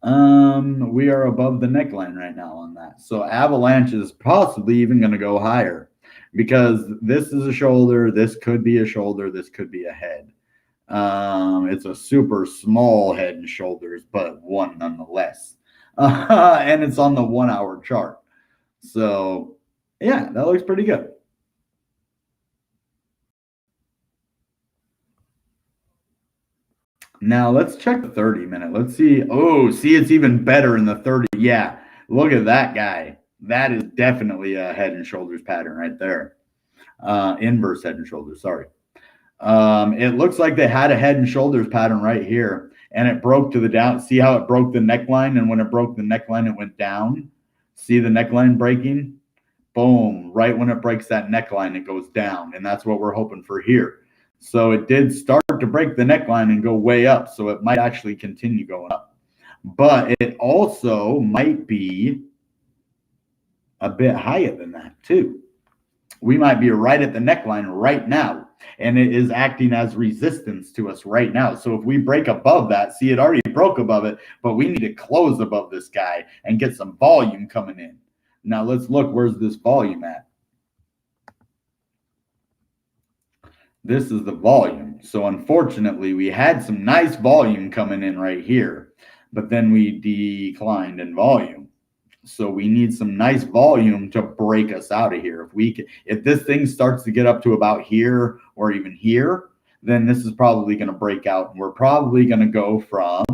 We are above the neckline right now on that. So Avalanche is possibly even going to go higher because this is a shoulder. This could be a shoulder. This could be a head. It's a super small head and shoulders, but one nonetheless. And it's on the 1 hour chart. So yeah, that looks pretty good. Now let's check the 30-minute. Let's see. Oh, see, it's even better in the 30. Yeah, look at that guy. That is definitely a head and shoulders pattern right there. Inverse head and shoulders, sorry. It looks like they had a head and shoulders pattern right here. and it broke to the down. See how it broke the neckline? And when it broke the neckline, it went down. See the neckline breaking? Boom. Right when it breaks that neckline, it goes down. And that's what we're hoping for here. So it did start to break the neckline and go way up. So it might actually continue going up. But it also might be a bit higher than that too. We might be right at the neckline right now, and it is acting as resistance to us right now. So if we break above that, see, it already broke above it, but we need to close above this guy and get some volume coming in. Now let's look, where's this volume at? This is the volume. So unfortunately, we had some nice volume coming in right here, but then we declined in volume. So we need some nice volume to break us out of here. If this thing starts to get up to about here or even here, then this is probably going to break out. And we're probably going to go from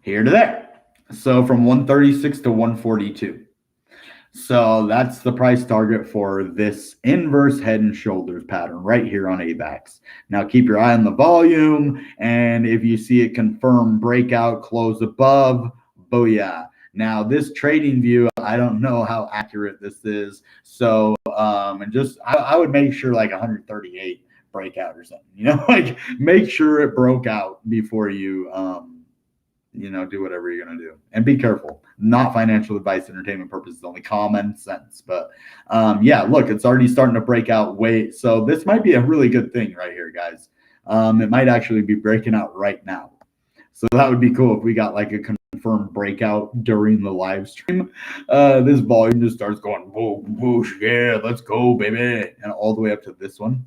here to there. So from 136 to 142. So that's the price target for this inverse head and shoulders pattern right here on AVAX. Now keep your eye on the volume, and if you see it confirm breakout, close above, booyah. Now this trading view, I don't know how accurate this is. So I would make sure like 138 breakout or something, like make sure it broke out before you do whatever you're going to do, and be careful. Not financial advice, entertainment purposes, only common sense. But yeah, look, it's already starting to break out way. So this might be a really good thing right here, guys. It might actually be breaking out right now. So that would be cool if we got like a confirmed breakout during the live stream. This volume just starts going, whoosh, yeah, let's go, baby. And all the way up to this one.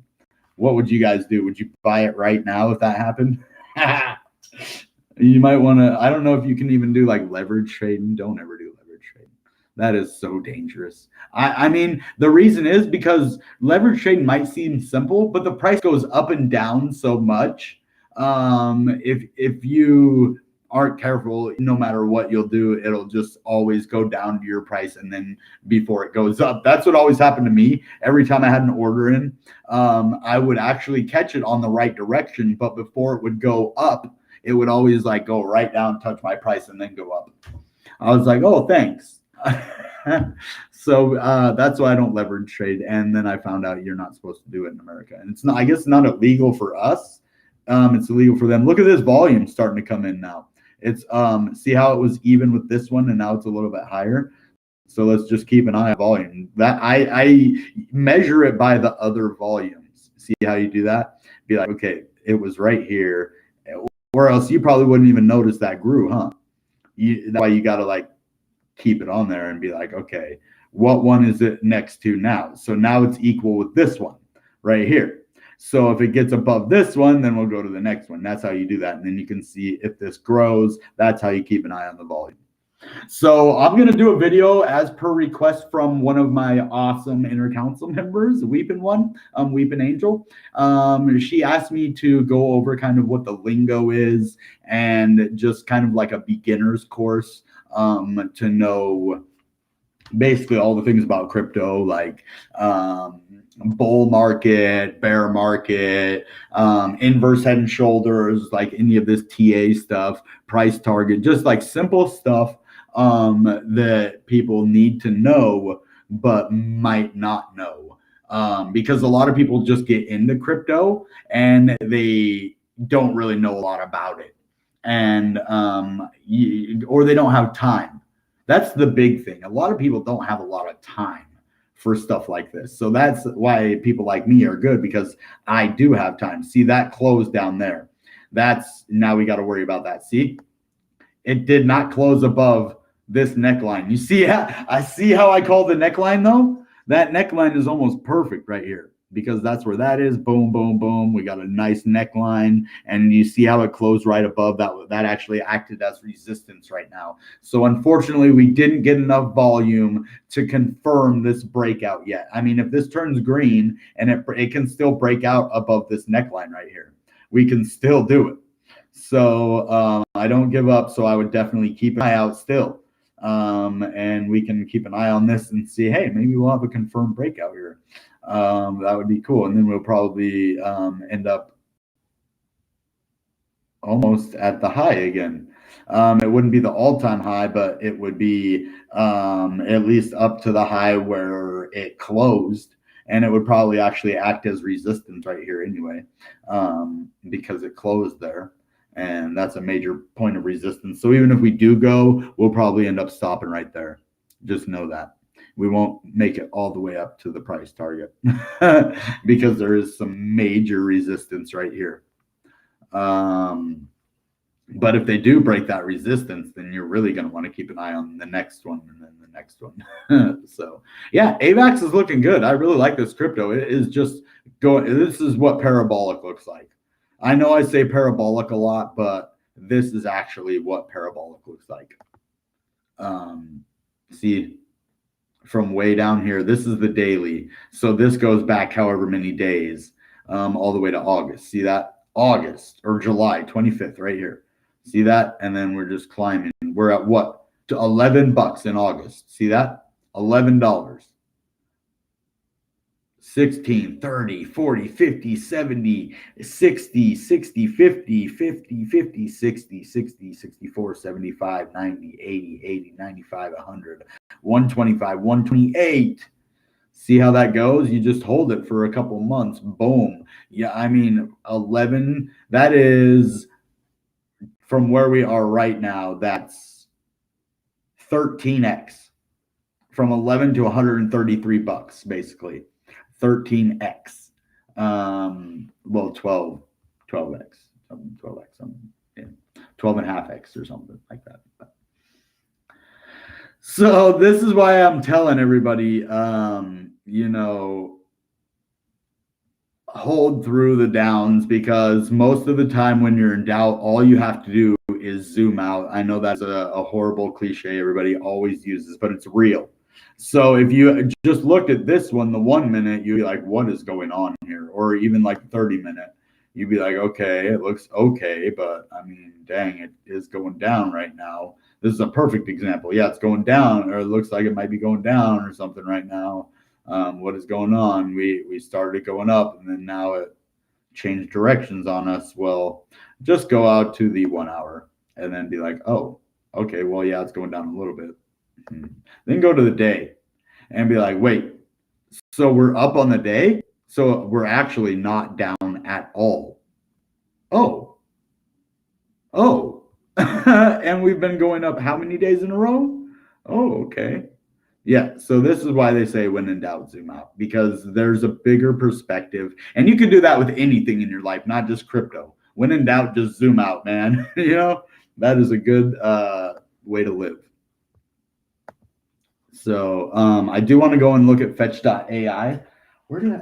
What would you guys do? Would you buy it right now if that happened? You might want to, I don't know if you can even do like leverage trading. Don't ever do leverage trading. That is so dangerous. I mean, the reason is because leverage trading might seem simple, but the price goes up and down so much. If you aren't careful, no matter what you'll do, it'll just always go down to your price, and then before it goes up. That's what always happened to me. Every time I had an order in, I would actually catch it on the right direction, but before it would go up, it would always like go right down, touch my price, and then go up. I was like, oh, thanks. So that's why I don't leverage trade. And then I found out you're not supposed to do it in America. And it's not, I guess, not illegal for us. It's illegal for them. Look at this volume starting to come in now. It's see how it was even with this one, and now it's a little bit higher. So let's just keep an eye on volume. That I measure it by the other volumes. See how you do that? Be like, okay, it was right here. Or else you probably wouldn't even notice that grew, huh? That's why you got to like keep it on there and be like, okay, what one is it next to now? So now it's equal with this one right here. So if it gets above this one, then we'll go to the next one. That's how you do that. And then you can see if this grows. That's how you keep an eye on the volume. So I'm going to do a video as per request from one of my awesome inner council members, Weepin' Angel. She asked me to go over kind of what the lingo is and just kind of like a beginner's course to know basically all the things about crypto, like bull market, bear market, inverse head and shoulders, like any of this TA stuff, price target, just like simple stuff that people need to know but might not know, because a lot of people just get into crypto and they don't really know a lot about it, and or they don't have time. That's the big thing. A lot of people don't have a lot of time for stuff like this. So that's why people like me are good, because I do have time. See that close down there? That's, now we got to worry about that. See, it did not close above this neckline. You see how I see how I call the neckline though? That neckline is almost perfect right here, because that's where that is. Boom, boom, boom. We got a nice neckline, and you see how it closed right above that. That actually acted as resistance right now. So unfortunately, we didn't get enough volume to confirm this breakout yet. I mean, if this turns green and it can still break out above this neckline right here, we can still do it. So I don't give up. So I would definitely keep an eye out still. and we can keep an eye on this and see, hey, maybe we'll have a confirmed breakout here. That would be cool. And then we'll probably end up almost at the high again. It wouldn't be the all-time high, but it would be at least up to the high where it closed, and it would probably actually act as resistance right here anyway, because it closed there, and that's a major point of resistance. So even if we do go, we'll probably end up stopping right there. Just know that. We won't make it all the way up to the price target because there is some major resistance right here. But if they do break that resistance, then you're really going to want to keep an eye on the next one and then the next one. So yeah, AVAX is looking good. I really like this crypto. It is just going, this is what parabolic looks like. I know I say parabolic a lot, but this is actually what parabolic looks like. See, from way down here, this is the daily. So this goes back however many days, all the way to August. See that? August or July 25th right here. See that? And then we're just climbing. We're at what? To $11 in August. See that? $11. 16, 30, 40, 50, 70, 60, 60, 50, 50, 50, 60, 60, 64, 75, 90, 80, 80, 95, 100, 125, 128. See how that goes? You just hold it for a couple months. Boom. Yeah, I mean, 11, that is from where we are right now, that's 13x. From 11 to $133, basically. 13x. Well, 12x. 12x, something. Yeah. 12.5x or something like that. So this is why I'm telling everybody, you know, hold through the downs, because most of the time when you're in doubt, all you have to do is zoom out. I know that's a horrible cliche everybody always uses, but it's real. So if you just looked at this one, the 1 minute, you'd be like, what is going on here? Or even like 30-minute, you'd be like, okay, it looks okay, but I mean, dang, it is going down right now. This is a perfect example. Yeah, it's going down, or it looks like it might be going down or something right now. What is going on? We started going up, and then now it changed directions on us. Well, just go out to the 1 hour and then be like, oh, okay, well, yeah, it's going down a little bit. Then go to the day and be like, wait, so we're up on the day? So we're actually not down at all. Oh. And we've been going up how many days in a row? Oh, okay. Yeah, so this is why they say when in doubt, zoom out, because there's a bigger perspective. And you can do that with anything in your life, not just crypto. When in doubt, just zoom out, man. You know, that is a good way to live. So I do want to go and look at fetch.ai. Where did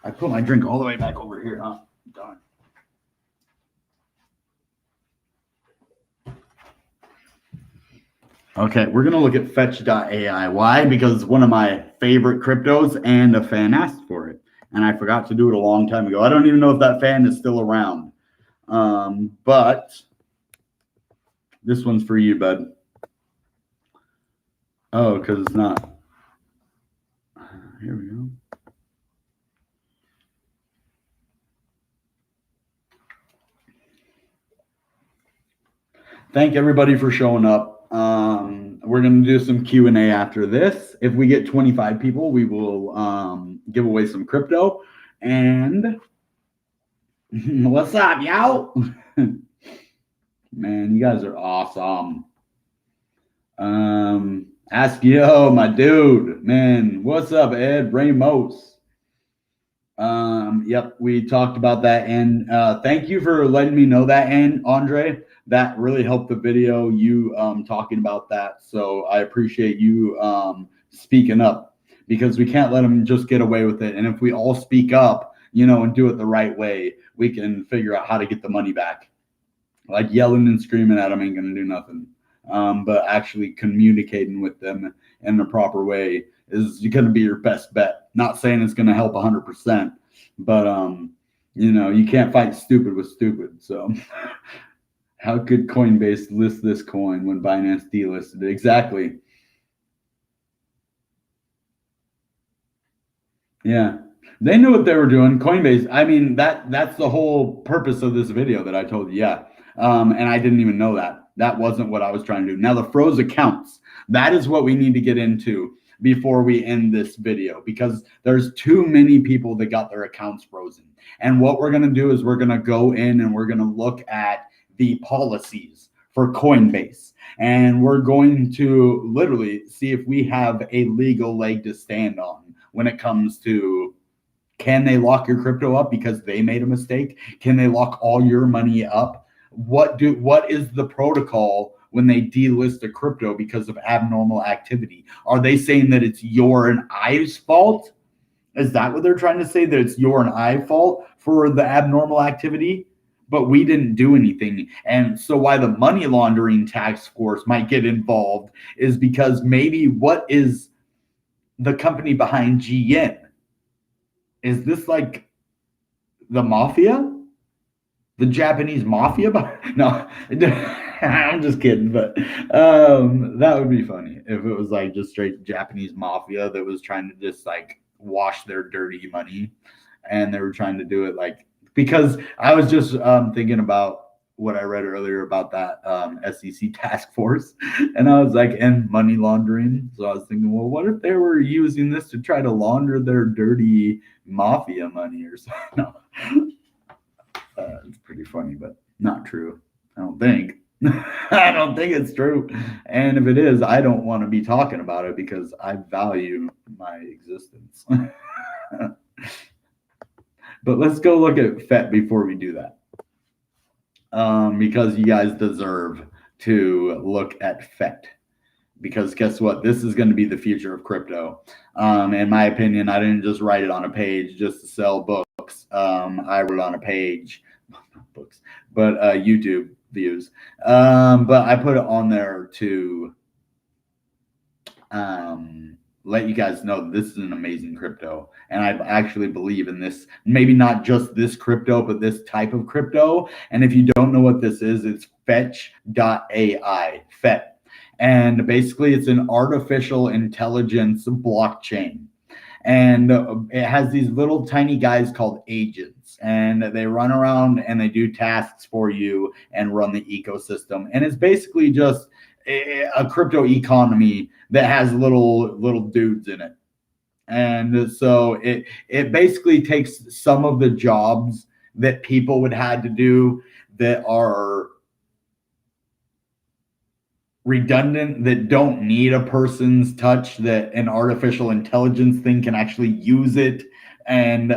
I put my drink all the way back over here, huh? Darn. Okay, we're going to look at fetch.ai. Why? Because it's one of my favorite cryptos, and a fan asked for it. And I forgot to do it a long time ago. I don't even know if that fan is still around. But this one's for you, bud. Oh, because it's not. Here we go. Thank everybody for showing up. We're going to do some Q&A after this. If we get 25 people, we will give away some crypto. And what's up, y'all? Man, you guys are awesome. Ask Yo, my dude. Man, what's up, Ed Ramos? Yep, we talked about that. And thank you for letting me know that, and Andre. That really helped the video, you talking about that. So I appreciate you speaking up, because we can't let them just get away with it. And if we all speak up, you know, and do it the right way, we can figure out how to get the money back. Like yelling and screaming at them ain't going to do nothing. But actually communicating with them in the proper way is going to be your best bet. Not saying it's going to help 100%, but you know, you can't fight stupid with stupid. So How could Coinbase list this coin when Binance delisted it? Exactly. Yeah. They knew what they were doing. Coinbase, I mean, that's the whole purpose of this video that I told you. Yeah. And I didn't even know that. That wasn't what I was trying to do. Now the froze accounts, that is what we need to get into before we end this video, because there's too many people that got their accounts frozen. And what we're going to do is we're going to go in and we're going to look at the policies for Coinbase. And we're going to literally see if we have a legal leg to stand on when it comes to, can they lock your crypto up because they made a mistake? Can they lock all your money up? What is the protocol when they delist a crypto because of abnormal activity? Are they saying that it's your and I's fault? Is that what they're trying to say? That it's your and I fault for the abnormal activity? But we didn't do anything. And so why the money laundering task force might get involved is because maybe what is the company behind Gyen? Is this like the mafia? The Japanese mafia? No, I'm just kidding. But that would be funny if it was like just straight Japanese mafia that was trying to just like wash their dirty money, and they were trying to do it like, because I was just thinking about what I read earlier about that SEC task force, and I was like, and money laundering. So I was thinking, well, what if they were using this to try to launder their dirty mafia money or something? No. It's pretty funny, but not true. I don't think. I don't think it's true. And if it is, I don't want to be talking about it because I value my existence. But let's go look at FET before we do that. Because you guys deserve to look at FET. Because guess what? This is going to be the future of crypto. In my opinion, I didn't just write it on a page just to sell books. I wrote on a page, books, but YouTube views. But I put it on there to let you guys know this is an amazing crypto. And I actually believe in this, maybe not just this crypto, but this type of crypto. And if you don't know what this is, it's fetch.ai, FET. And basically, it's an artificial intelligence blockchain. And it has these little tiny guys called agents. And they run around and they do tasks for you and run the ecosystem. And it's basically just a crypto economy that has little dudes in it. And so it basically takes some of the jobs that people would have to do that are redundant, that don't need a person's touch, that an artificial intelligence thing can actually use it and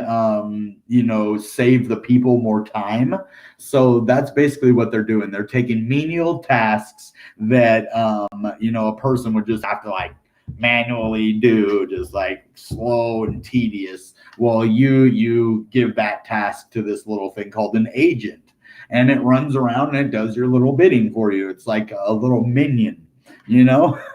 save the people more time. So that's basically what they're doing. They're taking menial tasks that a person would just have to like manually do, just like slow and tedious. Well, you give that task to this little thing called an agent, and it runs around and it does your little bidding for you. It's like a little minion,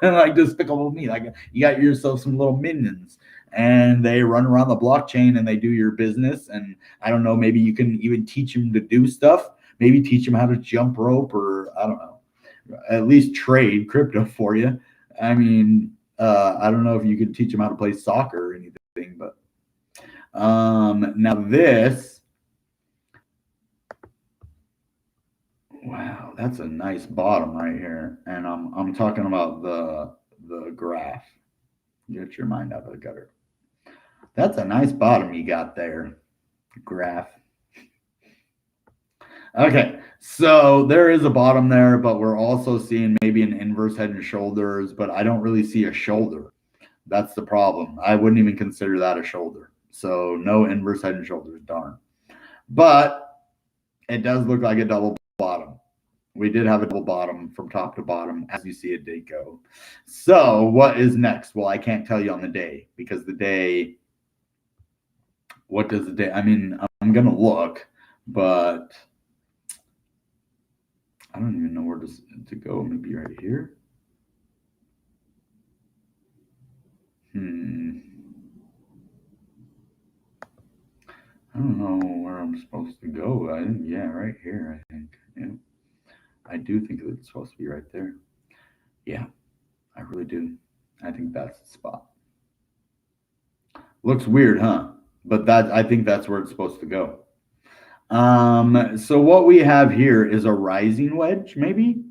like Despicable Me. Like you got yourself some little minions, and they run around the blockchain and they do your business. And I don't know, maybe you can even teach them to do stuff. Maybe teach them how to jump rope, or I don't know, at least trade crypto for you. I mean, I don't know if you could teach them how to play soccer or anything, but now this. Wow, that's a nice bottom right here. And I'm talking about the graph. Get your mind out of the gutter. That's a nice bottom you got there, graph. Okay, so there is a bottom there, but we're also seeing maybe an inverse head and shoulders, but I don't really see a shoulder. That's the problem. I wouldn't even consider that a shoulder. So no inverse head and shoulders, darn. But it does look like a double bottom. We did have a double bottom from top to bottom, as you see it did go. So what is next? Well, I can't tell you on the day, because the day, what does the day, I mean, I'm going to look, but I don't even know where to go. Maybe right here. I don't know where I'm supposed to go. Yeah, right here, I think. Yeah. I do think it's supposed to be right there. Yeah, I really do. I think that's the spot. Looks weird, huh? But I think that's where it's supposed to go. So what we have here is a rising wedge, maybe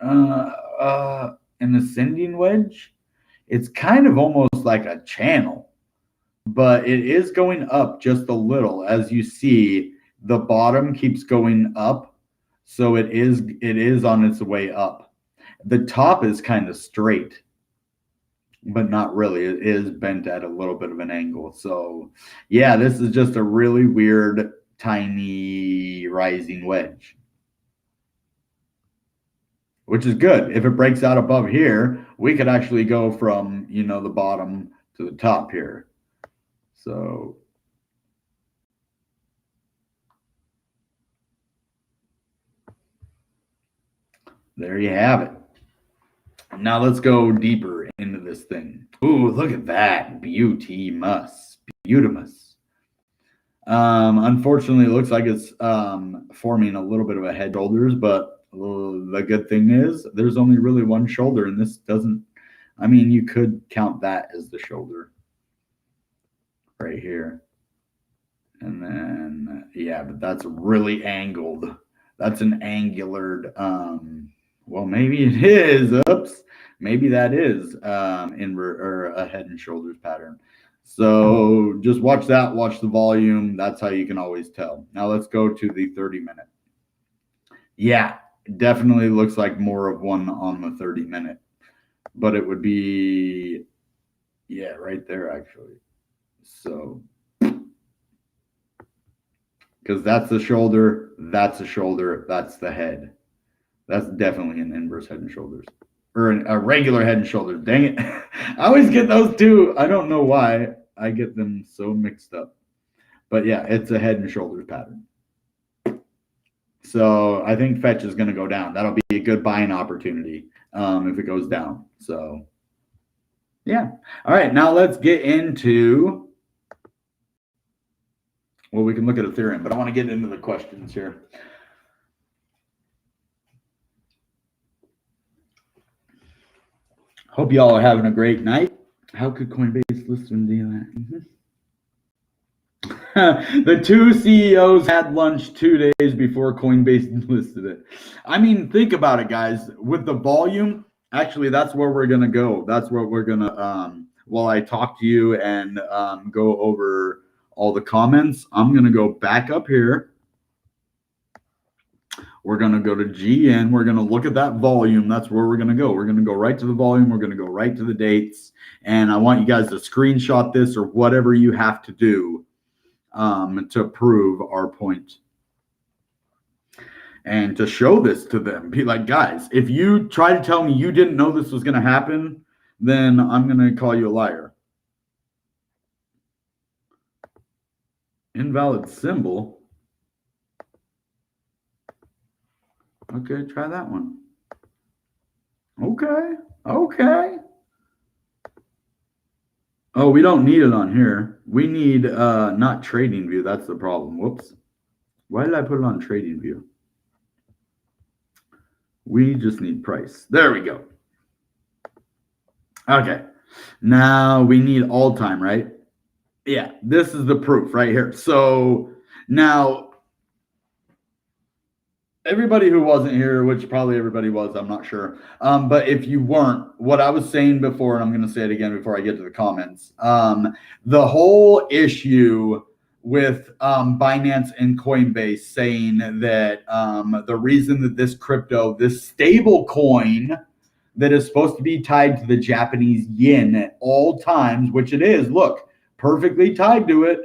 an ascending wedge. It's kind of almost like a channel, but it is going up just a little. As you see, the bottom keeps going up, so it is on its way up. The top is kind of straight, but not really. It is bent at a little bit of an angle. So yeah, this is just a really weird tiny rising wedge, which is good. If it breaks out above here, we could actually go from, you know, the bottom to the top here. So there you have it. Now let's go deeper into this thing. Ooh, look at that. Beautimus. Unfortunately, it looks like it's forming a little bit of a head shoulders, but the good thing is there's only really one shoulder, and this doesn't, I mean, you could count that as the shoulder right here. And then, yeah, but that's really angled. That's an angular, well, maybe it is. Oops. Maybe that is or a head and shoulders pattern. So just watch that, watch the volume. That's how you can always tell. Now let's go to the 30-minute. Yeah, definitely looks like more of one on the 30-minute, but it would be, yeah, right there actually. So, because that's the shoulder, that's the shoulder, that's the head. That's definitely an inverse head and shoulders, or a regular head and shoulders. Dang it. I always get those two. I don't know why I get them so mixed up. But yeah, it's a head and shoulders pattern. So I think fetch is going to go down. That'll be a good buying opportunity if it goes down. So yeah. All right, now let's get into, well, we can look at Ethereum, but I want to get into the questions here. Hope y'all are having a great night. How could Coinbase list and deal that? The two CEOs had lunch 2 days before Coinbase listed it. I mean, think about it, guys. With the volume, actually, that's where we're going to go. That's where we're going to, while I talk to you and go over all the comments, I'm going to go back up here. We're going to go to GN. We're going to look at that volume. That's where we're going to go. We're going to go right to the volume. We're going to go right to the dates. And I want you guys to screenshot this or whatever you have to do to prove our point. And to show this to them. Be like, guys, if you try to tell me you didn't know this was going to happen, then I'm going to call you a liar. Invalid symbol. Okay, try that one. Okay. Oh, we don't need it on here. We need not trading view. That's the problem. Whoops. Why did I put it on trading view? We just need price. There we go. Okay. Now we need all time, right? Yeah, this is the proof right here. So now everybody who wasn't here, which probably everybody was, I'm not sure. But if you weren't, what I was saying before, and I'm going to say it again before I get to the comments, the whole issue with Binance and Coinbase saying that the reason that this crypto, this stable coin that is supposed to be tied to the Japanese yen at all times, which it is, look, perfectly tied to it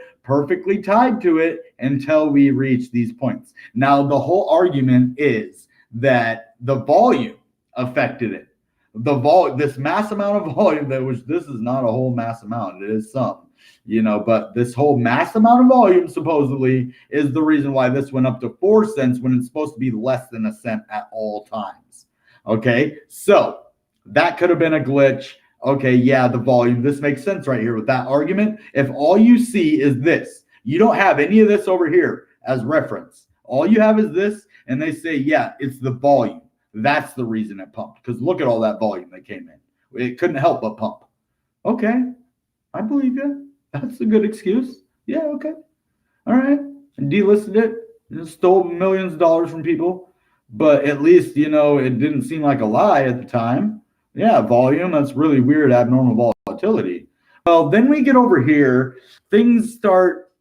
until we reach these points. Now, the whole argument is that the volume affected it. This mass amount of volume, this is not a whole mass amount. It is some, but this whole mass amount of volume supposedly is the reason why this went up to 4 cents when it's supposed to be less than a cent at all times. Okay, so that could have been a glitch. Okay, yeah, the volume. This makes sense right here with that argument. If all you see is this, you don't have any of this over here as reference. All you have is this, and they say, yeah, it's the volume. That's the reason it pumped, because look at all that volume that came in. It couldn't help but pump. Okay, I believe you. That's a good excuse. Yeah, okay. All right. And delisted it. And stole millions of dollars from people. But at least, it didn't seem like a lie at the time. Yeah, volume. That's really weird, abnormal volatility. Well, then we get over here. Things start,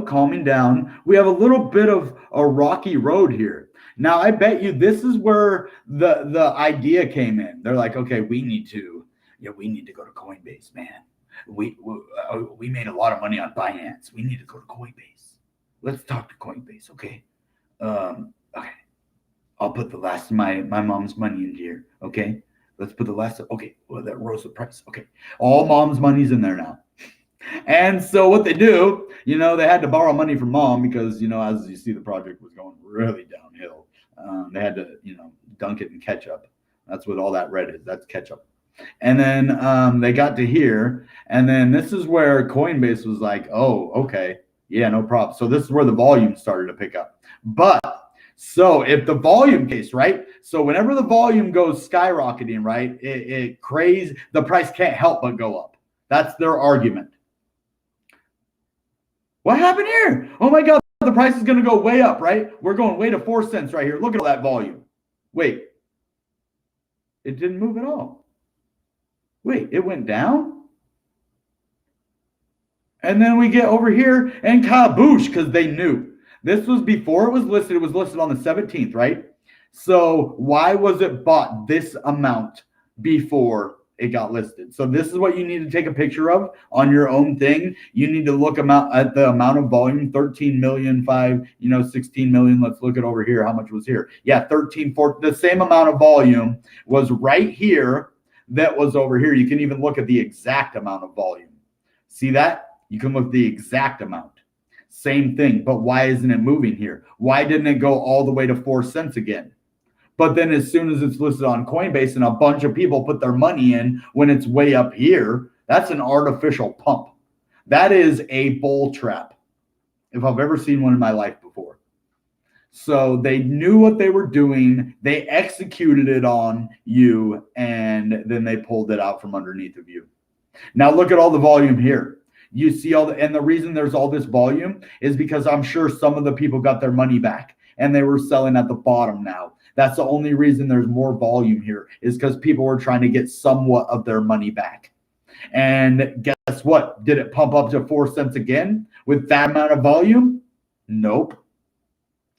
calming down. We have a little bit of a rocky road here. Now, I bet you this is where the idea came in. They're like, okay, we need to go to Coinbase, man. We made a lot of money on Binance. We need to go to Coinbase. Let's talk to Coinbase, okay? Okay. I'll put the last of my mom's money in here, okay? Let's put the last of, okay, well, that rose the price. Okay. All mom's money's in there now. And so what they do, they had to borrow money from mom because, as you see, the project was going really downhill. They had to, dunk it in ketchup. That's what all that red is. That's ketchup. And then they got to here. And then this is where Coinbase was like, oh, okay. Yeah, no problem. So this is where the volume started to pick up. But so if the volume case, right? So whenever the volume goes skyrocketing, right, it crazy, the price can't help but go up. That's their argument. What happened here? Oh my God, the price is going to go way up, right? We're going way to 4 cents right here. Look at all that volume. Wait, it didn't move at all. Wait, it went down? And then we get over here and kaboosh, because they knew. This was before it was listed. It was listed on the 17th, right? So why was it bought this amount before it got listed? So this is what you need to take a picture of on your own thing. You need to look at the amount of volume, 13 million, 16 million. Let's look at over here. How much was here? Yeah, 13, 14. The same amount of volume was right here that was over here. You can even look at the exact amount of volume. See that? You can look at the exact amount. Same thing, but why isn't it moving here? Why didn't it go all the way to 4 cents again? But then as soon as it's listed on Coinbase and a bunch of people put their money in when it's way up here, that's an artificial pump. That is a bull trap, if I've ever seen one in my life before. So they knew what they were doing. They executed it on you, and then they pulled it out from underneath of you. Now look at all the volume here. You see and the reason there's all this volume is because I'm sure some of the people got their money back and they were selling at the bottom now. That's the only reason there's more volume here, is because people were trying to get somewhat of their money back. And guess what? Did it pump up to 4 cents again with that amount of volume? Nope.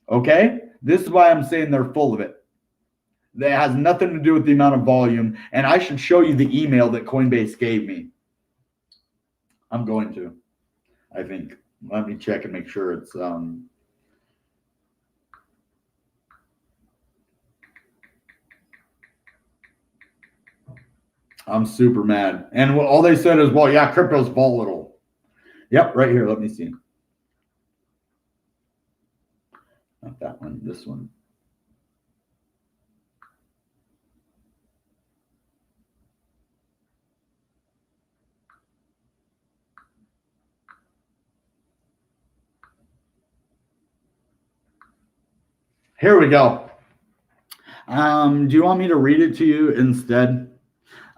Okay? This is why I'm saying they're full of it. That has nothing to do with the amount of volume. And I should show you the email that Coinbase gave me. I'm going to, I think. Let me check and make sure it's I'm super mad. And all they said is, well, yeah, crypto's volatile. Yep, right here. Let me see. Not that one, this one. Here we go. Do you want me to read it to you instead?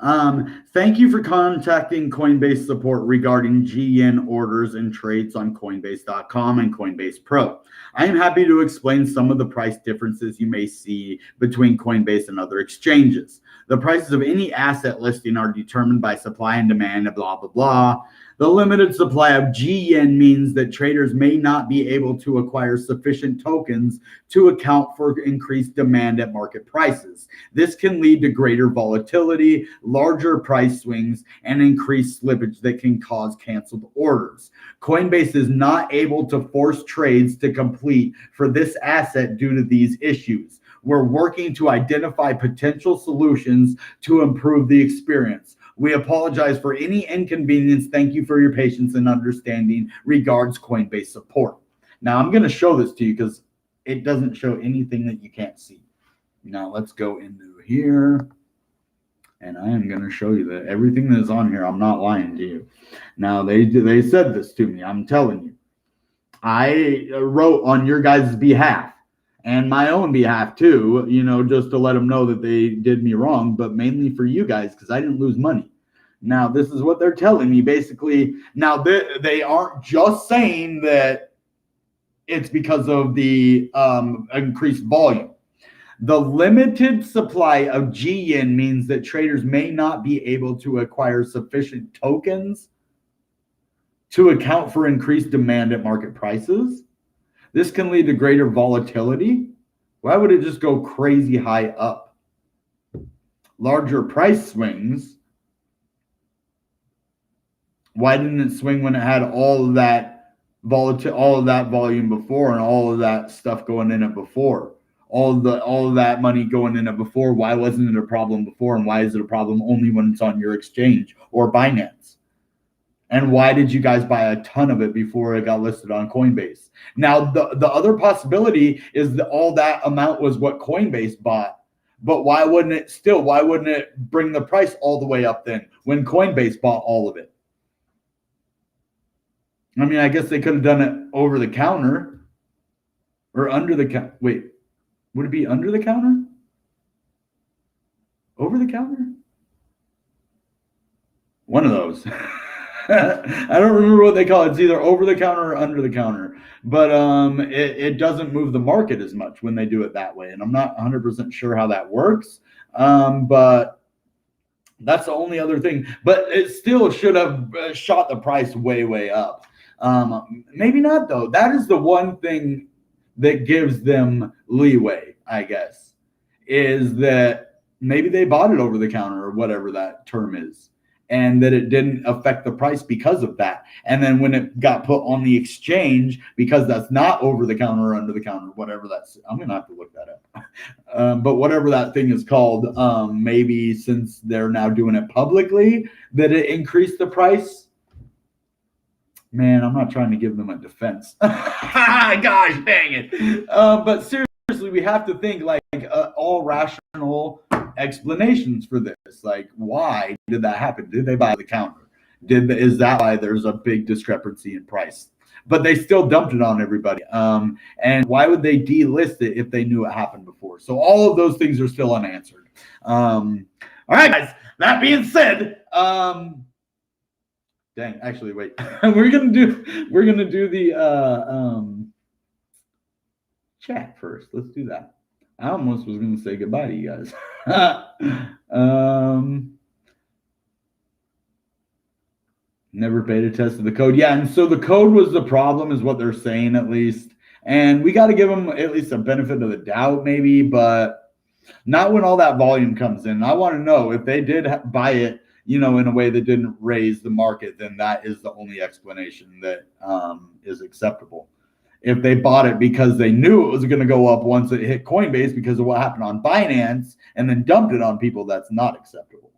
Thank you for contacting Coinbase support regarding Gyen orders and trades on Coinbase.com and Coinbase Pro. I am happy to explain some of the price differences you may see between Coinbase and other exchanges. The prices of any asset listing are determined by supply and demand, blah, blah, blah. The limited supply of Gyen means that traders may not be able to acquire sufficient tokens to account for increased demand at market prices. This can lead to greater volatility, larger price swings, and increased slippage that can cause canceled orders. Coinbase is not able to force trades to complete for this asset due to these issues. We're working to identify potential solutions to improve the experience. We apologize for any inconvenience. Thank you for your patience and understanding. Regards, Coinbase support. Now, I'm going to show this to you because it doesn't show anything that you can't see. Now, let's go into here. And I am going to show you that everything that is on here, I'm not lying to you. Now, they said this to me. I'm telling you. I wrote on your guys' behalf. and my own behalf too, just to let them know that they did me wrong, but mainly for you guys, because I didn't lose money. Now, this is what they're telling me basically. Now, they aren't just saying that it's because of the increased volume. The limited supply of Gyen means that traders may not be able to acquire sufficient tokens to account for increased demand at market prices. This can lead to greater volatility. Why would it just go crazy high up? Larger price swings. Why didn't it swing when it had all of that volume before and all of that stuff going in it before? All of that money going in it before. Why wasn't it a problem before, and why is it a problem only when it's on your exchange or Binance? And why did you guys buy a ton of it before it got listed on Coinbase? Now, the other possibility is that all that amount was what Coinbase bought. But why wouldn't it bring the price all the way up then when Coinbase bought all of it? I mean, I guess they could have done it over the counter or under the counter. Wait, would it be under the counter? Over the counter? One of those. I don't remember what they call it. It's either over the counter or under the counter. But it doesn't move the market as much when they do it that way. And I'm not 100% sure how that works. But that's the only other thing. But it still should have shot the price way, way up. Maybe not, though. That is the one thing that gives them leeway, I guess, is that maybe they bought it over the counter or whatever that term is, and that it didn't affect the price because of that. And then when it got put on the exchange, because that's not over the counter or under the counter, whatever that's, I'm going to have to look that up. But whatever that thing is called, maybe since they're now doing it publicly, that it increased the price. Man, I'm not trying to give them a defense. Gosh, dang it. But seriously, we have to think like all rational explanations for this. Like, why did that happen? Did they buy the counter? Is that why there's a big discrepancy in price? But they still dumped it on everybody. And why would they delist it if they knew it happened before? So all of those things are still unanswered. All right, guys. That being said, dang, actually, wait. we're gonna do the chat first. Let's do that. I almost was gonna say goodbye to you guys. Never beta tested the code. Yeah, and so the code was the problem, is what they're saying at least. And we got to give them at least a benefit of the doubt, maybe, but not when all that volume comes in. I want to know if they did buy it, in a way that didn't raise the market, then that is the only explanation that is acceptable. If they bought it because they knew it was going to go up once it hit Coinbase because of what happened on Binance and then dumped it on people, that's not acceptable.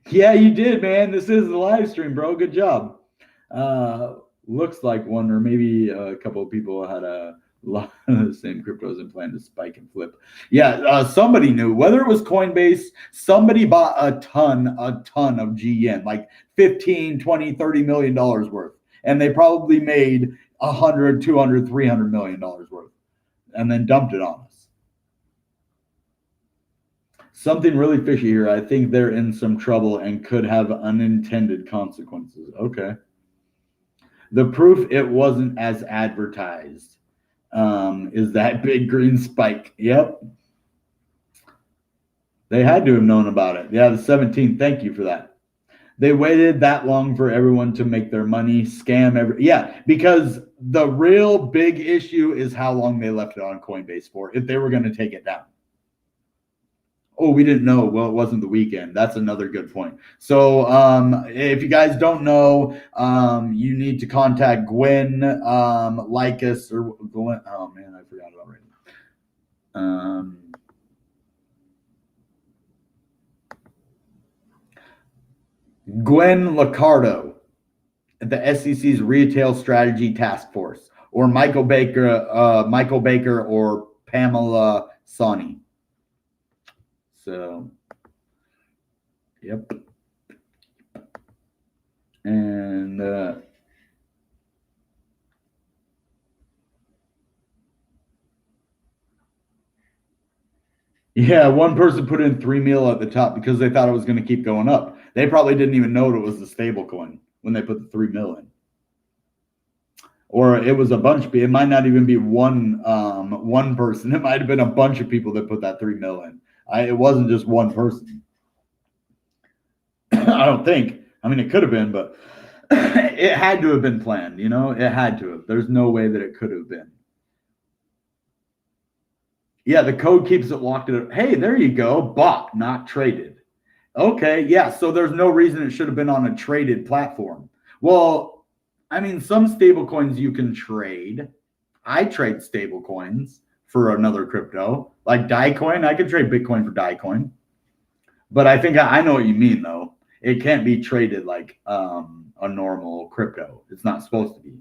Yeah, you did, man. This is the live stream, bro. Good job. Looks like one or maybe a couple of people had a lot of the same cryptos and planned to spike and flip. Yeah, somebody knew. Whether it was Coinbase, somebody bought a ton of Gyen, like 15, 20, $30 million worth. And they probably made 100, 200, $300 million worth and then dumped it on us. Something really fishy here. I think they're in some trouble and could have unintended consequences. Okay. The proof it wasn't as advertised is that big green spike. Yep. They had to have known about it. Yeah, the 17th. Thank you for that. They waited that long for everyone to make their money, yeah, because the real big issue is how long they left it on Coinbase for, if they were going to take it down. Oh, we didn't know. Well, it wasn't the weekend. That's another good point. So if you guys don't know, you need to contact Gwen, like us, or Gwen. Oh, man, I forgot about it. Gwen Liccardo at the SEC's Retail Strategy Task Force, or Michael Baker or Pamela Sawney. So, yep. And Yeah, one person put in 3 mil at the top because they thought it was going to keep going up. They probably didn't even know it was the stable coin when they put the 3 mil in. Or it was a bunch. It might not even be one person. It might have been a bunch of people that put that 3 mil in. It wasn't just one person. I don't think. I mean, it could have been, but it had to have been planned. You know, it had to have. There's no way that it could have been. Yeah, the code keeps it locked. Hey, there you go. Bought, not traded. Okay, yeah. So there's no reason it should have been on a traded platform. Well, I mean, some stable coins you can trade. I trade stable coins for another crypto, like Diecoin. I could trade Bitcoin for Diecoin, but I think I know what you mean though. It can't be traded like a normal crypto. It's not supposed to be.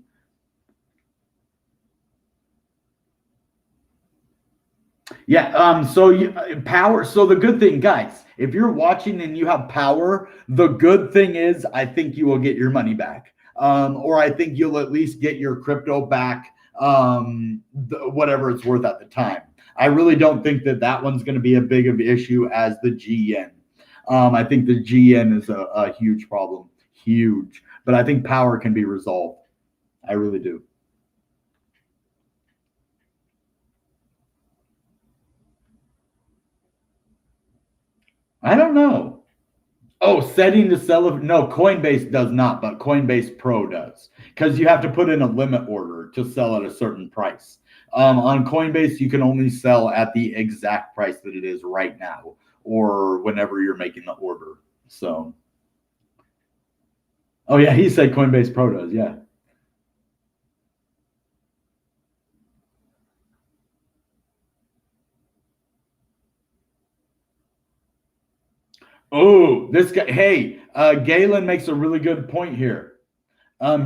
Yeah. Power. So the good thing, guys, if you're watching and you have power, the good thing is I think you will get your money back. Or I think you'll at least get your crypto back, whatever it's worth at the time. I really don't think that one's going to be a big of an issue as the GN. I think the GN is a huge problem, huge. But I think power can be resolved. I really do. I don't know. Oh, setting to sell it. No, Coinbase does not, but Coinbase Pro does because you have to put in a limit order to sell at a certain price. On Coinbase, you can only sell at the exact price that it is right now or whenever you're making the order. So, oh, yeah, he said Coinbase Pro does. Yeah. Oh, this guy. Hey, Galen makes a really good point here.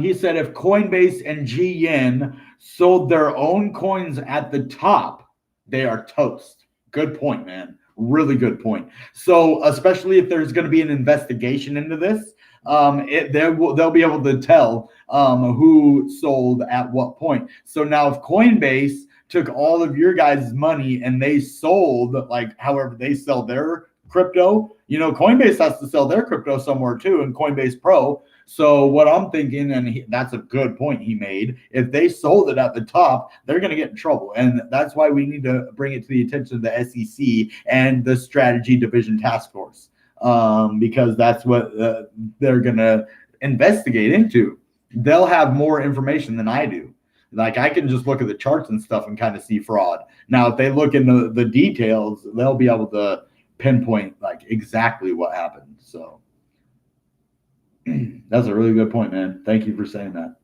He said if Coinbase and Gyen sold their own coins at the top, they are toast. Good point, man. Really good point. So, especially if there's going to be an investigation into this, they'll be able to tell who sold at what point. So now, if Coinbase took all of your guys' money and they sold, like however they sell their crypto, Coinbase has to sell their crypto somewhere too, and Coinbase Pro. So what I'm thinking, and that's a good point he made, if they sold it at the top, they're going to get in trouble. And that's why we need to bring it to the attention of the SEC and the Strategy Division Task Force, because that's what they're going to investigate into. They'll have more information than I do. Like I can just look at the charts and stuff and kind of see fraud. Now, if they look into the details, they'll be able to pinpoint like exactly what happened. So that's a really good point, man. Thank you for saying that.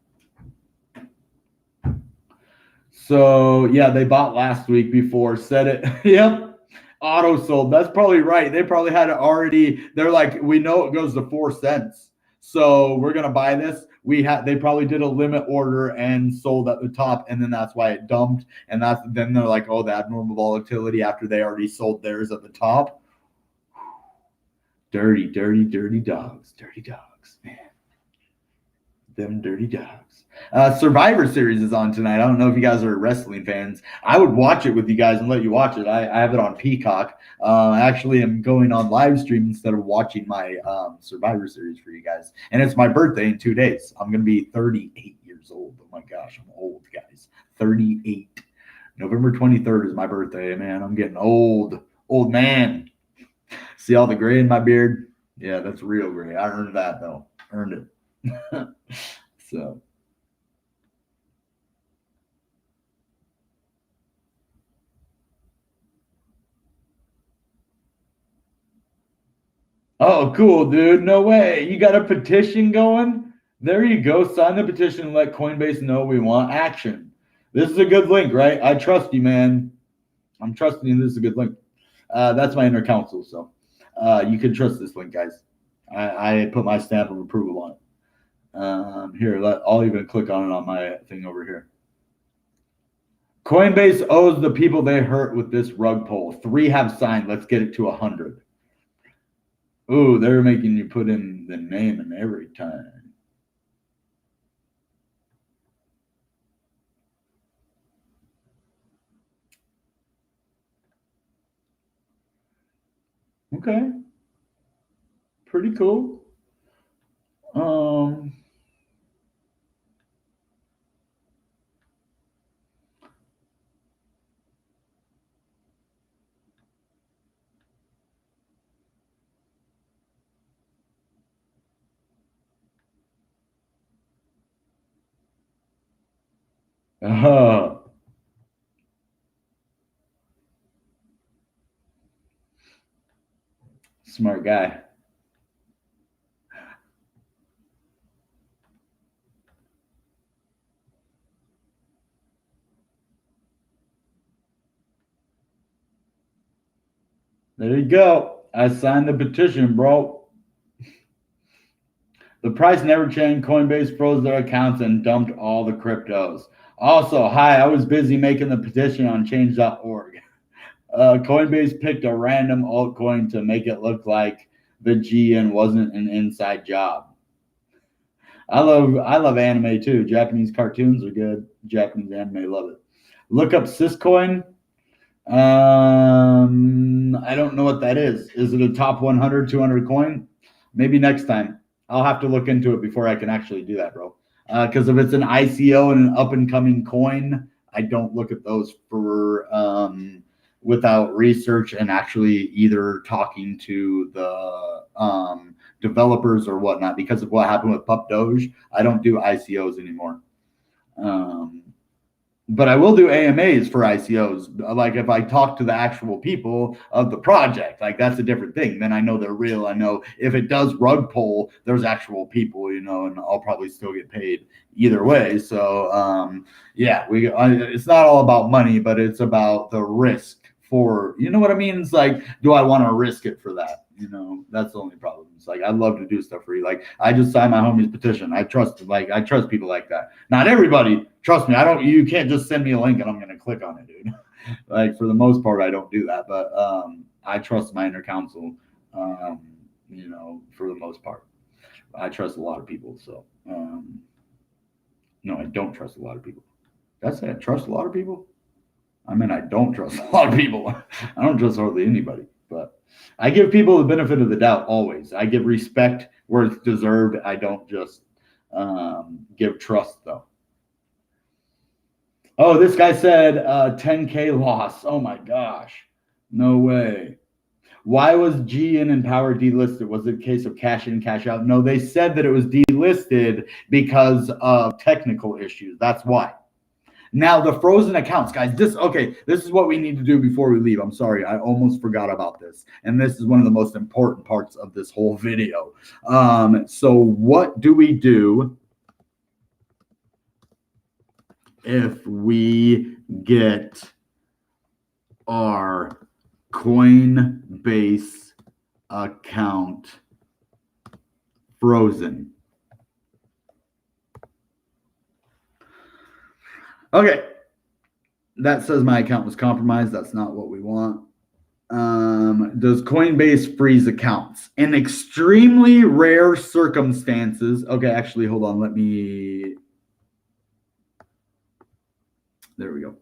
So yeah, they bought last week before said it. Yep. Auto sold. That's probably right. They probably had it already. They're like, we know it goes to 4 cents. So we're gonna buy this. They probably did a limit order and sold at the top, and then that's why it dumped. And then they're like, oh, the abnormal volatility after they already sold theirs at the top. Dirty, dirty, dirty dogs. Dirty dogs, man. Them dirty dogs. Survivor Series is on tonight. I don't know if you guys are wrestling fans. I would watch it with you guys and let you watch it. I have it on Peacock. I actually am going on live stream instead of watching my Survivor Series for you guys. And it's my birthday in 2 days. I'm going to be 38 years old. Oh my gosh, I'm old, guys. 38. November 23rd is my birthday, man. I'm getting old. Old man. See all the gray in my beard? Yeah, that's real gray. I earned that, though. Earned it. So oh cool, dude. No way. You got a petition going? There you go. Sign the petition and let Coinbase know we want action. This is a good link, right? I trust you, man. I'm trusting you. This is a good link. That's my inner counsel. So you can trust this link, guys. I put my stamp of approval on it. Here, I'll even click on it on my thing over here. Coinbase owes the people they hurt with this rug pull. 3 have signed. Let's get it to 100. Ooh, they're making you put in the name and every time. Okay. Pretty cool. Smart guy. There you go. I signed the petition, bro. The price never changed. Coinbase froze their accounts and dumped all the cryptos. Also, hi, I was busy making the petition on change.org. Coinbase picked a random altcoin to make it look like the Gyen wasn't an inside job. I love anime too. Japanese cartoons are good. Japanese anime, love it. Look up Syscoin. I don't know what that is. Is it a top 100, 200 coin? Maybe next time. I'll have to look into it before I can actually do that, bro. Because if it's an ICO and an up and coming coin, I don't look at those for without research and actually either talking to the developers or whatnot. Because of what happened with Pup Doge, I don't do ICOs anymore. But I will do AMAs for ICOs. Like if I talk to the actual people of the project, like that's a different thing. Then I know they're real. I know if it does rug pull, there's actual people, you know, and I'll probably still get paid either way. So yeah, it's not all about money, but it's about the risk for, you know what I mean? It's like, do I want to risk it for that? You know, that's the only problem. It's like I love to do stuff for you. Like I just signed my homie's petition. I trust people like that. Not everybody, trust me. You can't just send me a link and I'm gonna click on it, dude. Like for the most part, I don't do that. But I trust my inner counsel. You know, for the most part. I trust a lot of people. So no, I don't trust a lot of people. That's it. I trust a lot of people. I mean, I don't trust a lot of people. I don't trust hardly anybody. But I give people the benefit of the doubt always. I give respect where it's deserved. I don't just give trust, though. Oh, this guy said 10K loss. Oh, my gosh. No way. Why was Gyen and Powr delisted? Was it a case of cash in, cash out? No, they said that it was delisted because of technical issues. That's why. Now, the frozen accounts, guys, this is what we need to do before we leave. I'm sorry, I almost forgot about this. And this is one of the most important parts of this whole video. So what do we do if we get our Coinbase account frozen? Okay, that says my account was compromised. That's not what we want. Does Coinbase freeze accounts? In extremely rare circumstances. Okay, actually, hold on. There we go.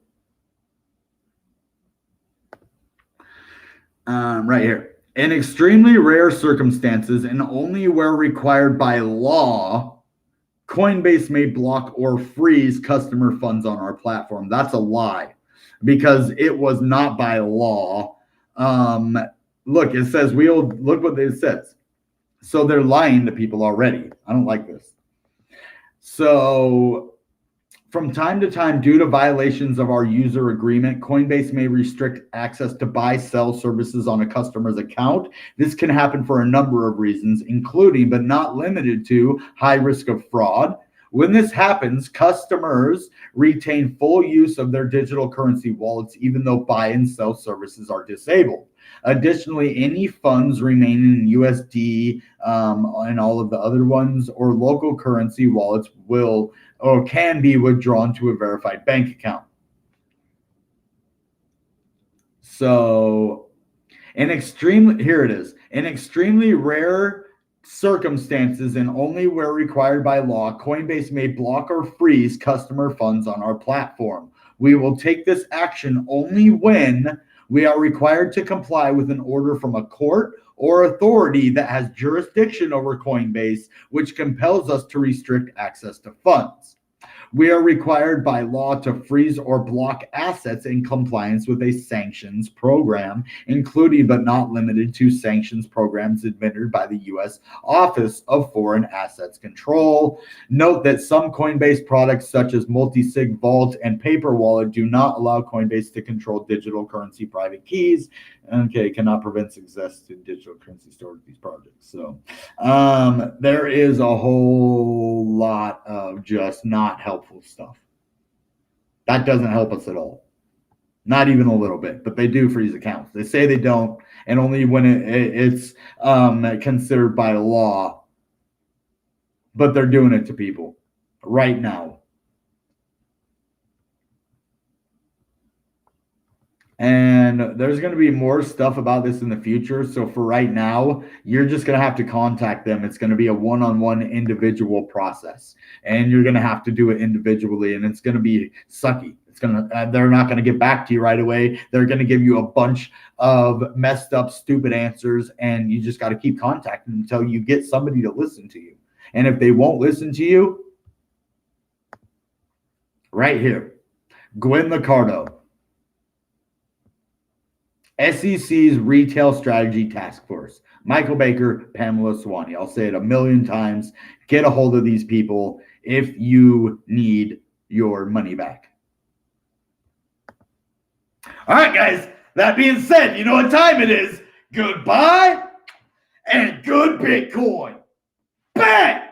Right here. In extremely rare circumstances and only where required by law, Coinbase may block or freeze customer funds on our platform. That's a lie because it was not by law. Look, it says look what it says. So they're lying to people already. I don't like this. So from time to time, due to violations of our user agreement, Coinbase may restrict access to buy, sell services on a customer's account. This can happen for a number of reasons, including but not limited to high risk of fraud. When this happens, customers retain full use of their digital currency wallets, even though buy and sell services are disabled. Additionally, any funds remaining in USD and all of the other ones or local currency wallets will or can be withdrawn to a verified bank account. So in extremely rare circumstances and only where required by law, Coinbase may block or freeze customer funds on our platform. We will take this action only when we are required to comply with an order from a court or authority that has jurisdiction over Coinbase, which compels us to restrict access to funds. We are required by law to freeze or block assets in compliance with a sanctions program, including but not limited to sanctions programs administered by the U.S. Office of Foreign Assets Control. Note that some Coinbase products such as multi-sig vault and paper wallet do not allow Coinbase to control digital currency private keys. Okay, cannot prevent access to digital currency stored with these projects. So there is a whole lot of just not helpful stuff. That doesn't help us at all. Not even a little bit, but they do freeze accounts. They say they don't, and only when it's considered by law, but they're doing it to people right now. And there's going to be more stuff about this in the future. So for right now, you're just going to have to contact them. It's going to be a one-on-one individual process, and you're going to have to do it individually, and it's going to be sucky. It's going to, they're not going to get back to you right away. They're going to give you a bunch of messed up, stupid answers, and you just got to keep contacting them until you get somebody to listen to you. And if they won't listen to you, right here, Gyendelistedcoinbase. SEC's Retail Strategy Task Force. Michael Baker, Pamela Swaney. I'll say it a million times. Get a hold of these people if you need your money back. All right, guys. That being said, you know what time it is. Goodbye and good Bitcoin. Bang!